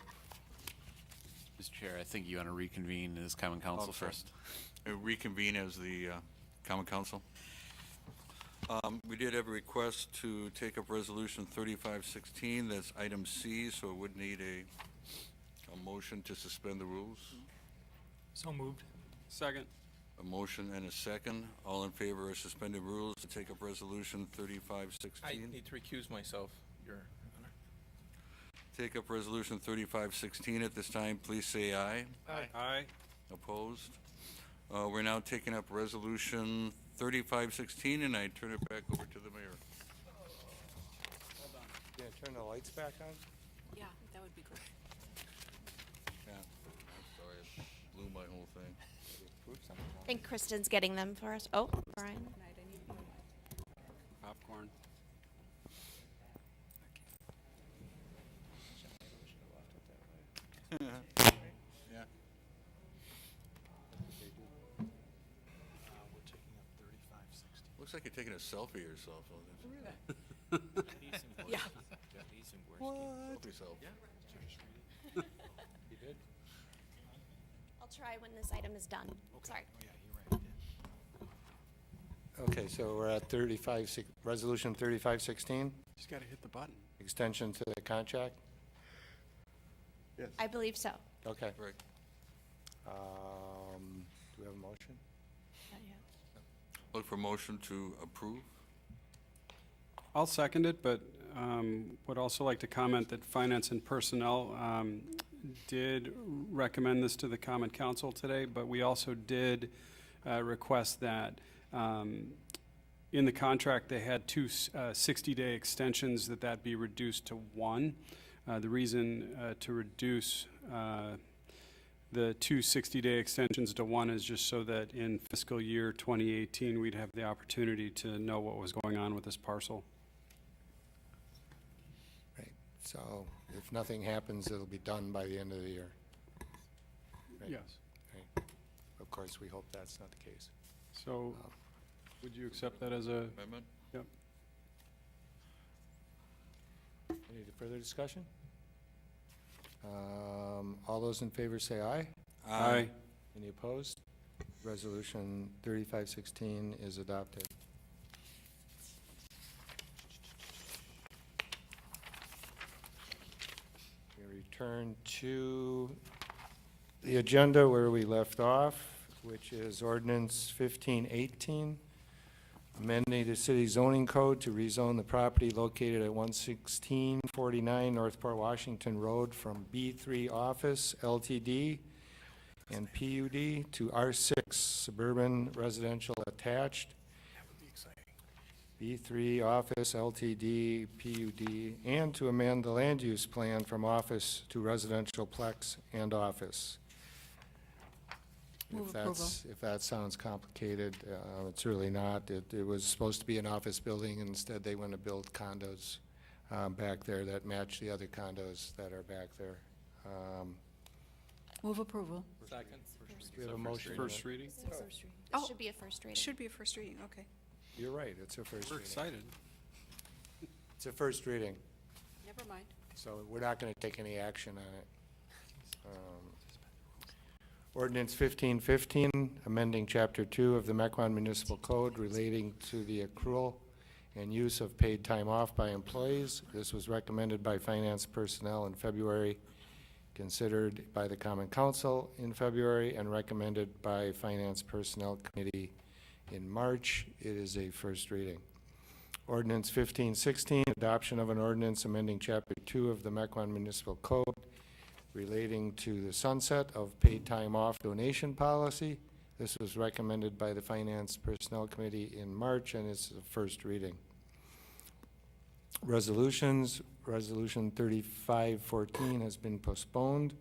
Mr. Chair, I think you want to reconvene as Common Council first. Reconvene as the Common Council. We did have a request to take up Resolution 3516. That's item C, so it would need a motion to suspend the rules. So moved. Second. A motion and a second. All in favor of suspended rules to take up Resolution 3516? I need to recuse myself, Your Honor. Take up Resolution 3516 at this time. Please say aye. Aye. Aye. Opposed? We're now taking up Resolution 3516, and I turn it back over to the mayor. Hold on. Yeah, turn the lights back on? Yeah, that would be great. Yeah, I'm sorry, I blew my whole thing. I think Kristen's getting them for us. Oh, Brian. Popcorn. Yeah. Looks like you're taking a selfie of yourself. Yeah. Selfie self. You did? I'll try when this item is done. Sorry. Okay, so we're at Resolution 3516, Just gotta hit the button. extension to the contract? Yes. I believe so. Okay. Right. Do we have a motion? Not yet. Look for motion to approve. I'll second it, but would also like to comment that Finance and Personnel did recommend this to the Common Council today, but we also did request that in the contract, they had two 60-day extensions, that be reduced to one. The reason to reduce the two 60-day extensions to one is just so that in fiscal year 2018, we'd have the opportunity to know what was going on with this parcel. Right, so if nothing happens, it'll be done by the end of the year. Right? Yes. Right. Of course, we hope that's not the case. So would you accept that as a? Amendment? Yep. Any further discussion? All those in favor say aye. Aye. Any opposed? Resolution 3516 is adopted. We return to the agenda where we left off, which is ordinance 1518, amending the city zoning code to rezone the property located at 11649 Northport Washington Road from B3 Office Ltd. and PUD to R6 Suburban Residential Attached. B3 Office Ltd. PUD, and to amend the land use plan from office to residential plex and office. Move If that sounds complicated, it's really not. It was supposed to be an office building, and instead they want to build condos back there that match the other condos that are back there. Move approval. Second. We have a motion. First reading? It should be a first reading. Should be a first reading, okay. You're right, it's a first We're reading. excited. It's a first reading, Never mind. so we're not going to take any action on it. Ordinance 1515, amending Chapter 2 of the Mequon Municipal Code relating to the accrual and use of paid time off by employees. This was recommended by Finance Personnel in February, considered by the Common Council in February, and recommended by Finance Personnel Committee in March. It is a first reading. Ordinance 1516, adoption of an ordinance amending Chapter 2 of the Mequon Municipal Code relating to the sunset of paid time off donation policy. This was recommended by the Finance Personnel Committee in March, and it's the first reading. Resolutions, Resolution 3514 has been postponed.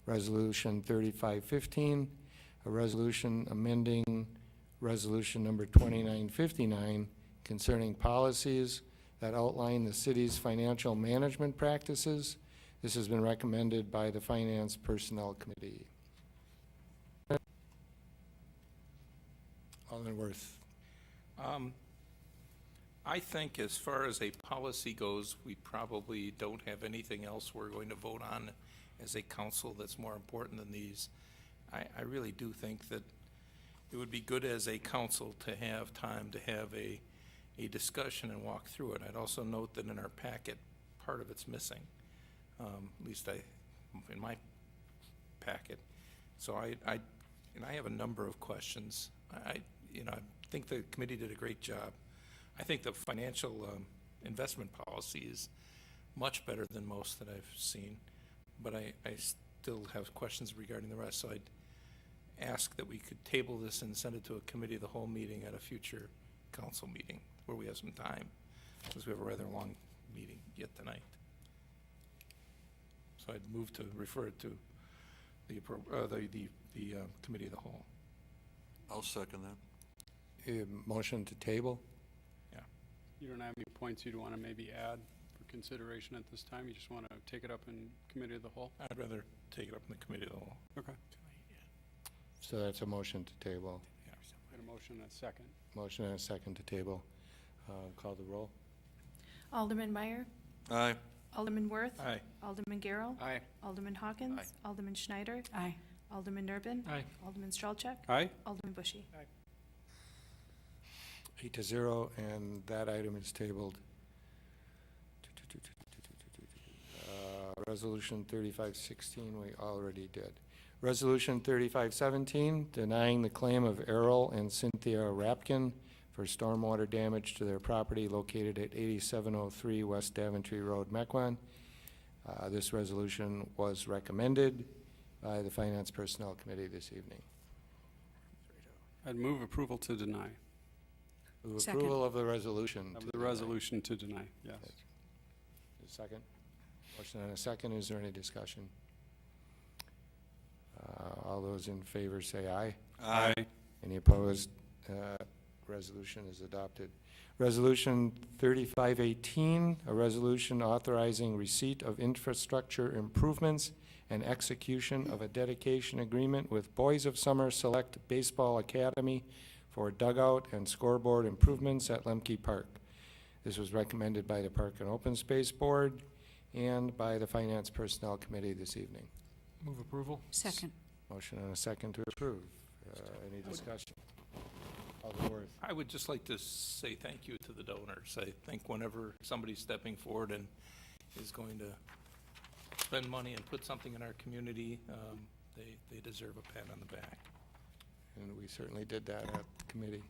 Resolution 3515, a resolution amending Resolution number 2959 concerning policies that outline the city's financial management practices. This has been recommended by the Finance Personnel Committee. Alderman Worth. I think as far as a policy goes, we probably don't have anything else we're going to vote on as a council that's more important than these. I really do think that it would be good as a council to have time to have a discussion and walk through it. I'd also note that in our packet, part of it's missing, at least in my packet. So I have a number of questions. I think the committee did a great job. I think the financial investment policy is much better than most that I've seen, but I still have questions regarding the rest. So I'd ask that we could table this and send it to a committee of the whole meeting at a future council meeting where we have some time, because we have a rather long meeting yet tonight. So I'd move to refer it to the committee of the whole. I'll second that. Motion to table? Yeah. You don't have any points you'd want to maybe add for consideration at this time? You just want to take it up in committee of the whole? I'd rather take it up in the committee of the whole. Okay. So that's a motion to table. And a motion and a second. Motion and a second to table. Call the roll. Alderman Meyer. Aye. Alderman Worth. Aye. Alderman Garrow. Aye. Alderman Hawkins. Aye. Alderman Schneider. Aye. Alderman Durbin. Aye. Alderman Strelchuk. Aye. Alderman Bushy. 8-0, and that item is tabled. Resolution 3516, we already did. Resolution 3517, denying the claim of Errol and Cynthia Rapkin for stormwater damage to their property located at 8703 West Daventry Road, Mequon. This resolution was recommended by the Finance Personnel Committee this evening. I'd move approval to deny. Move Second. approval of the resolution. Of to the deny. resolution to deny, yes. A second? Motion and a second. Is there any discussion? All those in favor say aye. Aye. Any opposed? Resolution is adopted. Resolution 3518, a resolution authorizing receipt of infrastructure improvements and execution of a dedication agreement with Boys of Summer Select Baseball Academy for dugout and scoreboard improvements at Lemke Park. This was recommended by the Park and Open Space Board and by the Finance Personnel Committee this evening. Move approval. Second. Motion and a second to approve. Any discussion? Alderworth. I would just like to say thank you to the donors. I think whenever somebody's stepping forward and is going to spend money and put something in our community, they deserve a pat on the back. And we certainly did that at committee.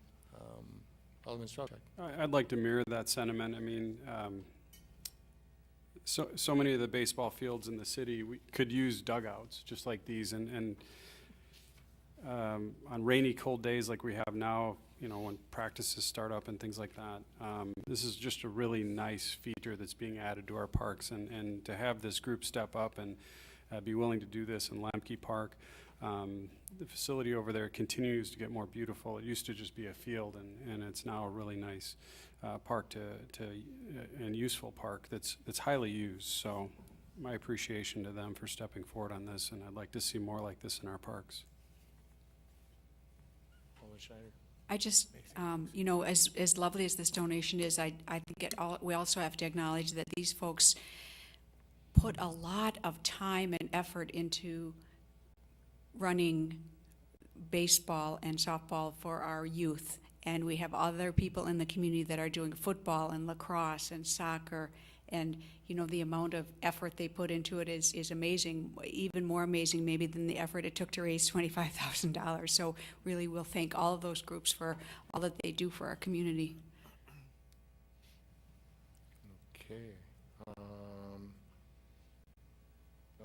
Alderman Strelchak. I'd like to mirror that sentiment. I mean, so many of the baseball fields in the city we could use dugouts just like these, and on rainy, cold days like we have now, you know, when practices start up and things like that. This is just a really nice feature that's being added to our parks, and to have this group step up and be willing to do this in Lemke Park. The facility over there continues to get more beautiful. It used to just be a field, and it's now a really nice park and useful park that's highly used. So my appreciation to them for stepping forward on this, and I'd like to see more like this in our parks. Alderman Schneider. I just, you know, as lovely as this donation is, I think we also have to acknowledge that these folks put a lot of time and effort into running baseball and softball for our youth. And we have other people in the community that are doing football and lacrosse and soccer. And, you know, the amount of effort they put into it is amazing, even more amazing maybe than the effort it took to raise $25,000. So really we'll thank all of those groups for all that they do for our community. Okay.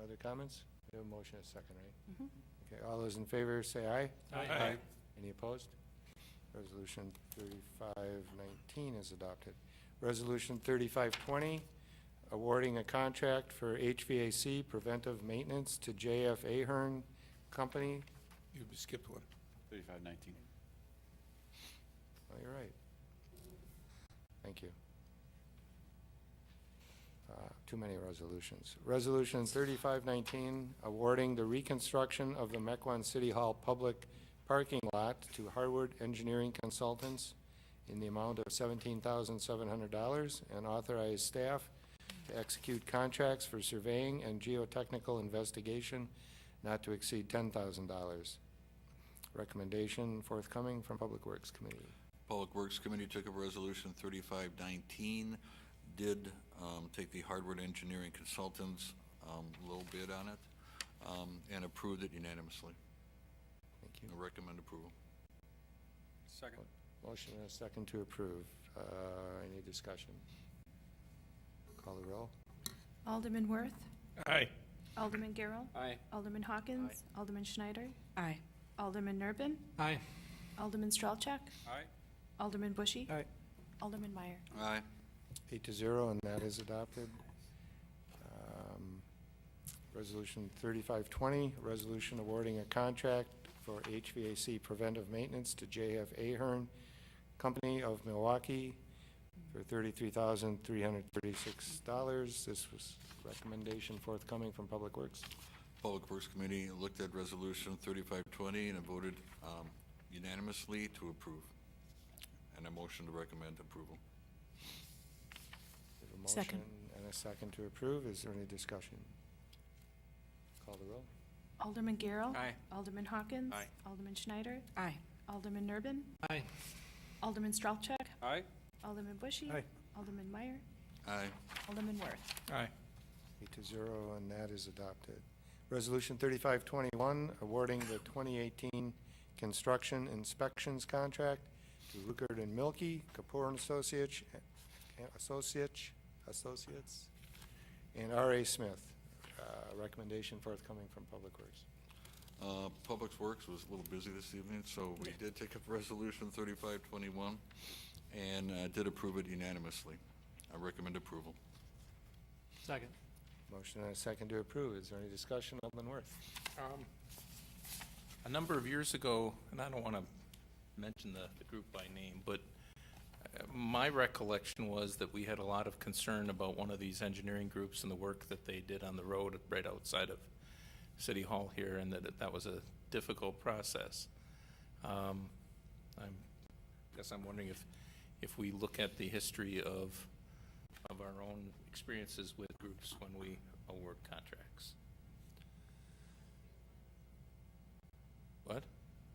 Other comments? We have a motion and a second, right? Mhm. Okay, all those in favor say aye. Aye. Any opposed? Resolution 3519 is adopted. Resolution 3520, awarding a contract for HVAC preventive maintenance to JF Ahern Company. You skipped one. 3519. Oh, you're right. Thank you. Too many resolutions. Resolution 3519, awarding the reconstruction of the Mequon City Hall public parking lot to Harwood Engineering Consultants in the amount of $17,700 and authorize staff to execute contracts for surveying and geotechnical investigation not to exceed $10,000. Recommendation forthcoming from Public Works Committee. Public Works Committee took up Resolution 3519, did take the Hardwood Engineering Consultants low bid on it, and approved it unanimously. Thank you. I recommend approval. Second. Motion and a second to approve. Any discussion? Call the roll. Alderman Worth. Aye. Alderman Garrell. Aye. Alderman Hawkins. Alderman Schneider. Aye. Alderman Nurbin. Aye. Alderman Strelchak. Aye. Alderman Bushy. Aye. Alderman Meyer. Aye. 8-0, and that is adopted. Resolution 3520, resolution awarding a contract for HVAC preventive maintenance to JF Ahern Company of Milwaukee for $33,336. This was recommendation forthcoming from Public Works. Public Works Committee looked at Resolution 3520 and voted unanimously to approve. And a motion to recommend approval. We have a Second. motion and a second to approve. Is there any discussion? Call the roll. Alderman Garrell. Aye. Alderman Hawkins. Aye. Alderman Schneider. Aye. Alderman Nurbin. Aye. Alderman Stralchuk. Aye. Alderman Bushy. Aye. Alderman Meyer. Aye. Alderman Worth. Aye. 8-0, and that is adopted. Resolution 3521, awarding the 2018 construction inspections contract to Ruckert and Milky, Kapoor and Associates, and R.A. Smith. Recommendation forthcoming from Public Works. Public Works was a little busy this evening, so we did take up Resolution 3521 and did approve it unanimously. I recommend approval. Second. Motion and a second to approve. Is there any discussion? Alderman Worth. A number of years ago, and I don't want to mention the group by name, but my recollection was that we had a lot of concern about one of these engineering groups and the work that they did on the road right outside of City Hall here, and that was a difficult process. I guess I'm wondering if we look at the history of our own experiences with groups when we award contracts. What?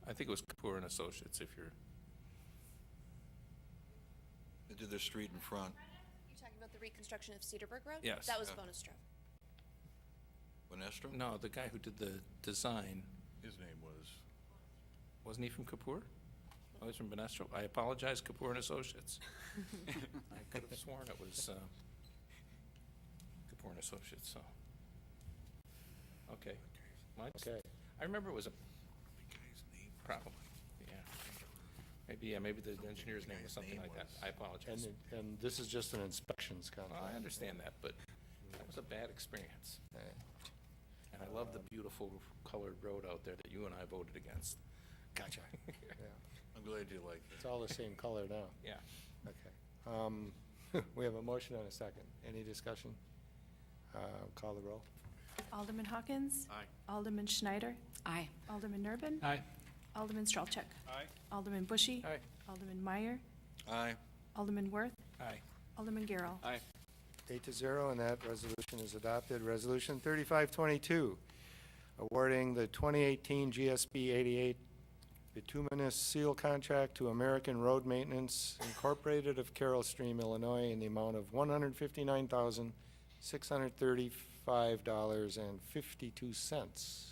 I think it was Kapoor and Associates, if you're... They did their street in front. You talking about the reconstruction of Cedarburg Road? Yes. That was Yeah. Bonestro. Bonestro? No, the guy who did the design. His name was... Wasn't he from Kapoor? Oh, he's from Bonestro. I apologize, Kapoor and Associates. I could have sworn it was Kapoor and Associates, so. Okay. Okay. I remember it was a, probably, yeah. Maybe the engineer's name was something like that. I apologize. And this is just an inspections Well, contract. I understand that, but that was a bad experience. Okay. And I love the beautiful colored road out there that you and I voted against. Gotcha. Yeah. I'm glad you like it. It's all the same color now. Yeah. Okay. We have a motion and a second. Any discussion? Call the roll. Alderman Hawkins. Aye. Alderman Schneider. Aye. Alderman Nerben. Aye. Alderman Stralchuk. Aye. Alderman Bushy. Aye. Alderman Meyer. Aye. Alderman Worth. Aye. Alderman Garrell. Aye. 8-0, and that resolution is adopted. Resolution 3522, awarding the 2018 GSB 88 bituminous seal contract to American Road Maintenance Incorporated of Carroll Stream, Illinois, in the amount of $159,635.52.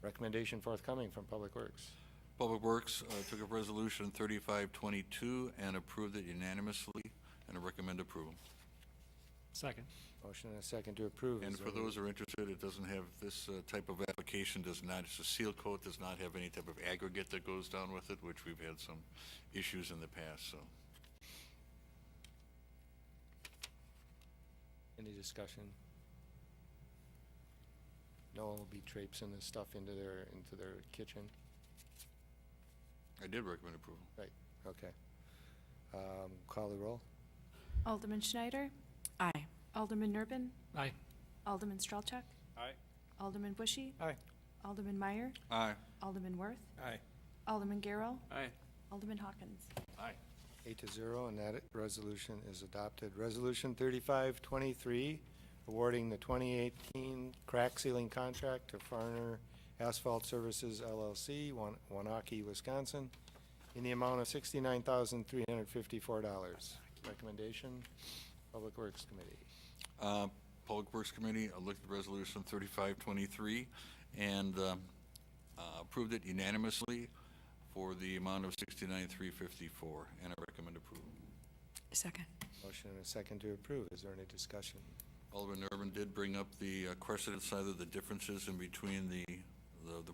Recommendation forthcoming from Public Works. Public Works took up Resolution 3522 and approved it unanimously, and I recommend approval. Second. Motion and a second to approve. And Is for there those who are interested, it doesn't have, this type of application does not, it's a seal coat, does not have any type of aggregate that goes down with it, which we've had some issues in the past, so. any discussion? No one will be traipsing this stuff into their kitchen? I did recommend approval. Right, okay. Call the roll. Alderman Schneider. Aye. Alderman Nerben. Aye. Alderman Stralchuk. Aye. Alderman Bushy. Aye. Alderman Meyer. Aye. Alderman Worth. Aye. Alderman Garrell. Aye. Alderman Hawkins. Aye. 8-0, and that resolution is adopted. Resolution 3523, awarding the 2018 crack sealing contract to Farner Asphalt Services LLC, Wanaki, Wisconsin, in the amount of $69,354. Recommendation, Public Works Committee. Public Works Committee looked at Resolution 3523 and approved it unanimously for the amount of $69,354, and I recommend approval. Second. Motion and a second to approve. Is there any discussion? Alderman Urban did bring up the question side of the differences in between the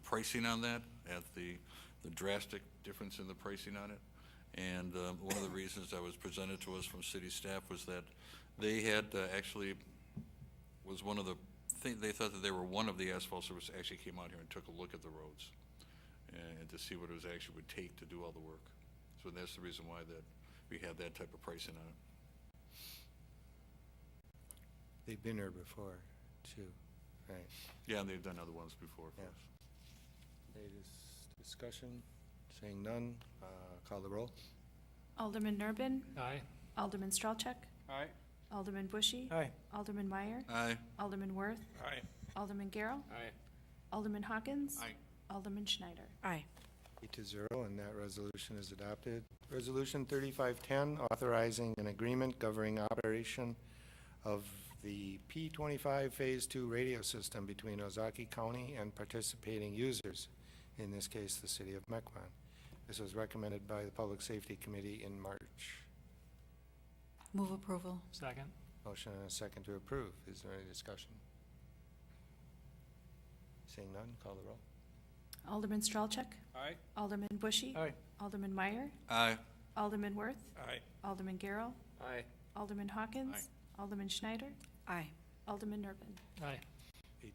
pricing on that, at the drastic difference in the pricing on it. And one of the reasons that was presented to us from city staff was that they had actually, was one of the things, they thought that they were one of the asphalt services actually came out here and took a look at the roads and to see what it was actually would take to do all the work. So that's the reason why that we had that type of pricing on it. They've been here before, too, right? Yeah, and they've done other ones before for Yeah. us. Any discussion? Seeing none, call the roll. Alderman Nerben. Aye. Alderman Stralchuk. Aye. Alderman Bushy. Aye. Alderman Meyer. Aye. Alderman Worth. Aye. Alderman Garrell. Aye. Alderman Hawkins. Aye. Alderman Schneider. Aye. 8-0, and that resolution is adopted. Resolution 3510, authorizing an agreement governing operation of the P25 Phase 2 radio system between Ozaki County and participating users, in this case, the city of Mequon. This was recommended by the Public Safety Committee in March. Move approval. Second. Motion and a second to approve. Is there any discussion? Seeing none, call the roll. Alderman Stralcheck. Aye. Alderman Bushy. Aye. Alderman Meyer. Aye. Alderman Worth. Aye. Alderman Garrow. Aye. Alderman Hawkins. Alderman Schneider. Aye. Alderman Nerben. Aye.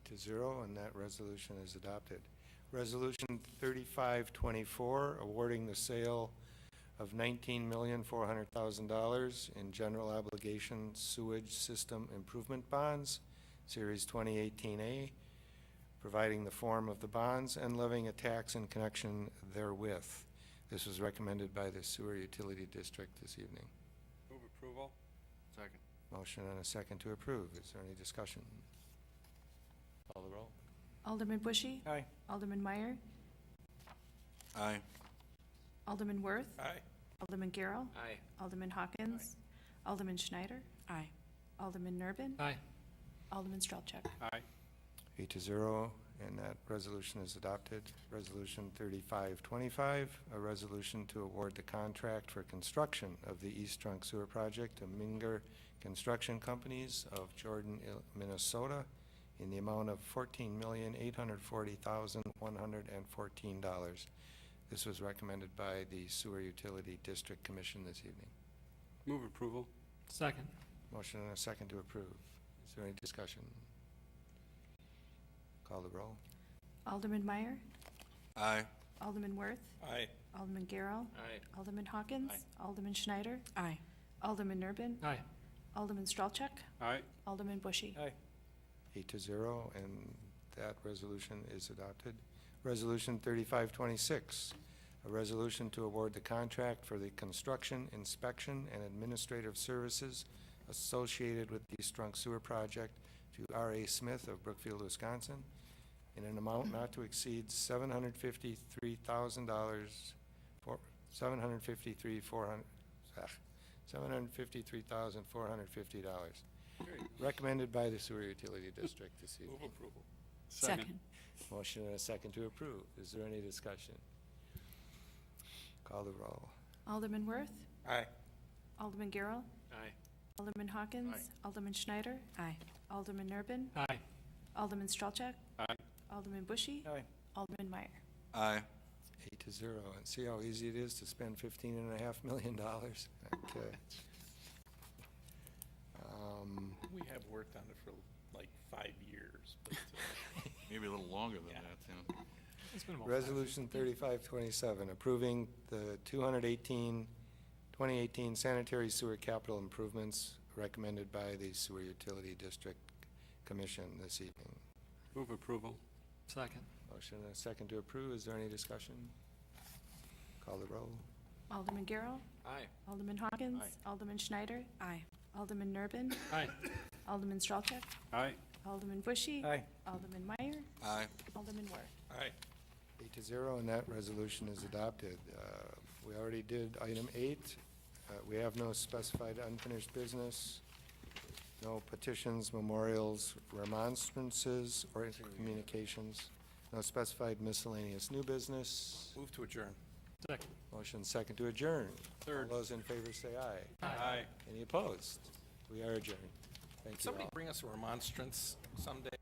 8-0, and that resolution is adopted. Resolution 3524, awarding the sale of $19,400,000 in general obligation sewage system improvement bonds, Series 2018A, providing the form of the bonds and levying a tax in connection therewith. This was recommended by the Sewer Utility District this evening. Move approval. Second. Motion and a second to approve. Is there any discussion? Call the roll. Alderman Bushy. Aye. Alderman Meyer. Aye. Alderman Worth. Aye. Alderman Garrow. Aye. Alderman Hawkins. Alderman Schneider. Aye. Alderman Nerben. Aye. Alderman Stralcheck. Aye. 8-0, and that resolution is adopted. Resolution 3525, a resolution to award the contract for construction of the East Trunk Sewer Project to Minger Construction Companies of Jordan, Minnesota, in the amount of $14,840,114. This was recommended by the Sewer Utility District Commission this evening. Move approval. Second. Motion and a second to approve. Is there any discussion? Call the roll. Alderman Meyer. Aye. Alderman Worth. Aye. Alderman Garrow. Aye. Alderman Hawkins. Alderman Schneider. Aye. Alderman Nerben. Aye. Alderman Stralcheck. Aye. Alderman Bushy. Aye. 8-0, and that resolution is adopted. Resolution 3526, a resolution to award the contract for the construction, inspection, and administrative services associated with the East Trunk Sewer Project to R.A. Smith of Brookfield, Wisconsin, in an amount not to exceed $753,450. Recommended by the Sewer Utility District this evening. Move approval. Second. Motion and a second to approve. Is there any discussion? Call the roll. Alderman Worth. Aye. Alderman Garrow. Aye. Alderman Hawkins. Aye. Alderman Schneider. Aye. Alderman Nerben. Aye. Alderman Stralcheck. Aye. Alderman Bushy. Aye. Alderman Meyer. Aye. 8-0. And see how easy it is to spend $15.5 million? Okay. We have worked on it for like 5 years, but Maybe a little longer than that, yeah. It's been a while. Resolution 3527, approving the 2018 sanitary sewer capital improvements recommended by the Sewer Utility District Commission this evening. Move approval. Second. Motion and a second to approve. Is there any discussion? Call the roll. Alderman Garrow. Aye. Alderman Hawkins. Aye. Alderman Schneider. Aye. Alderman Nerben. Aye. Alderman Stralcheck. Aye. Alderman Bushy. Aye. Alderman Meyer. Aye. Alderman Worth. Aye. 8-0, and that resolution is adopted. We already did item 8. We have no specified unfinished business, no petitions, memorials, remonstrances, or communications, no specified miscellaneous new business. Move to adjourn. Second. Motion second to adjourn. Third. All those in favor say aye. Aye. Any opposed? We are adjourned. Thank you Somebody all. bring us a remonstrance someday.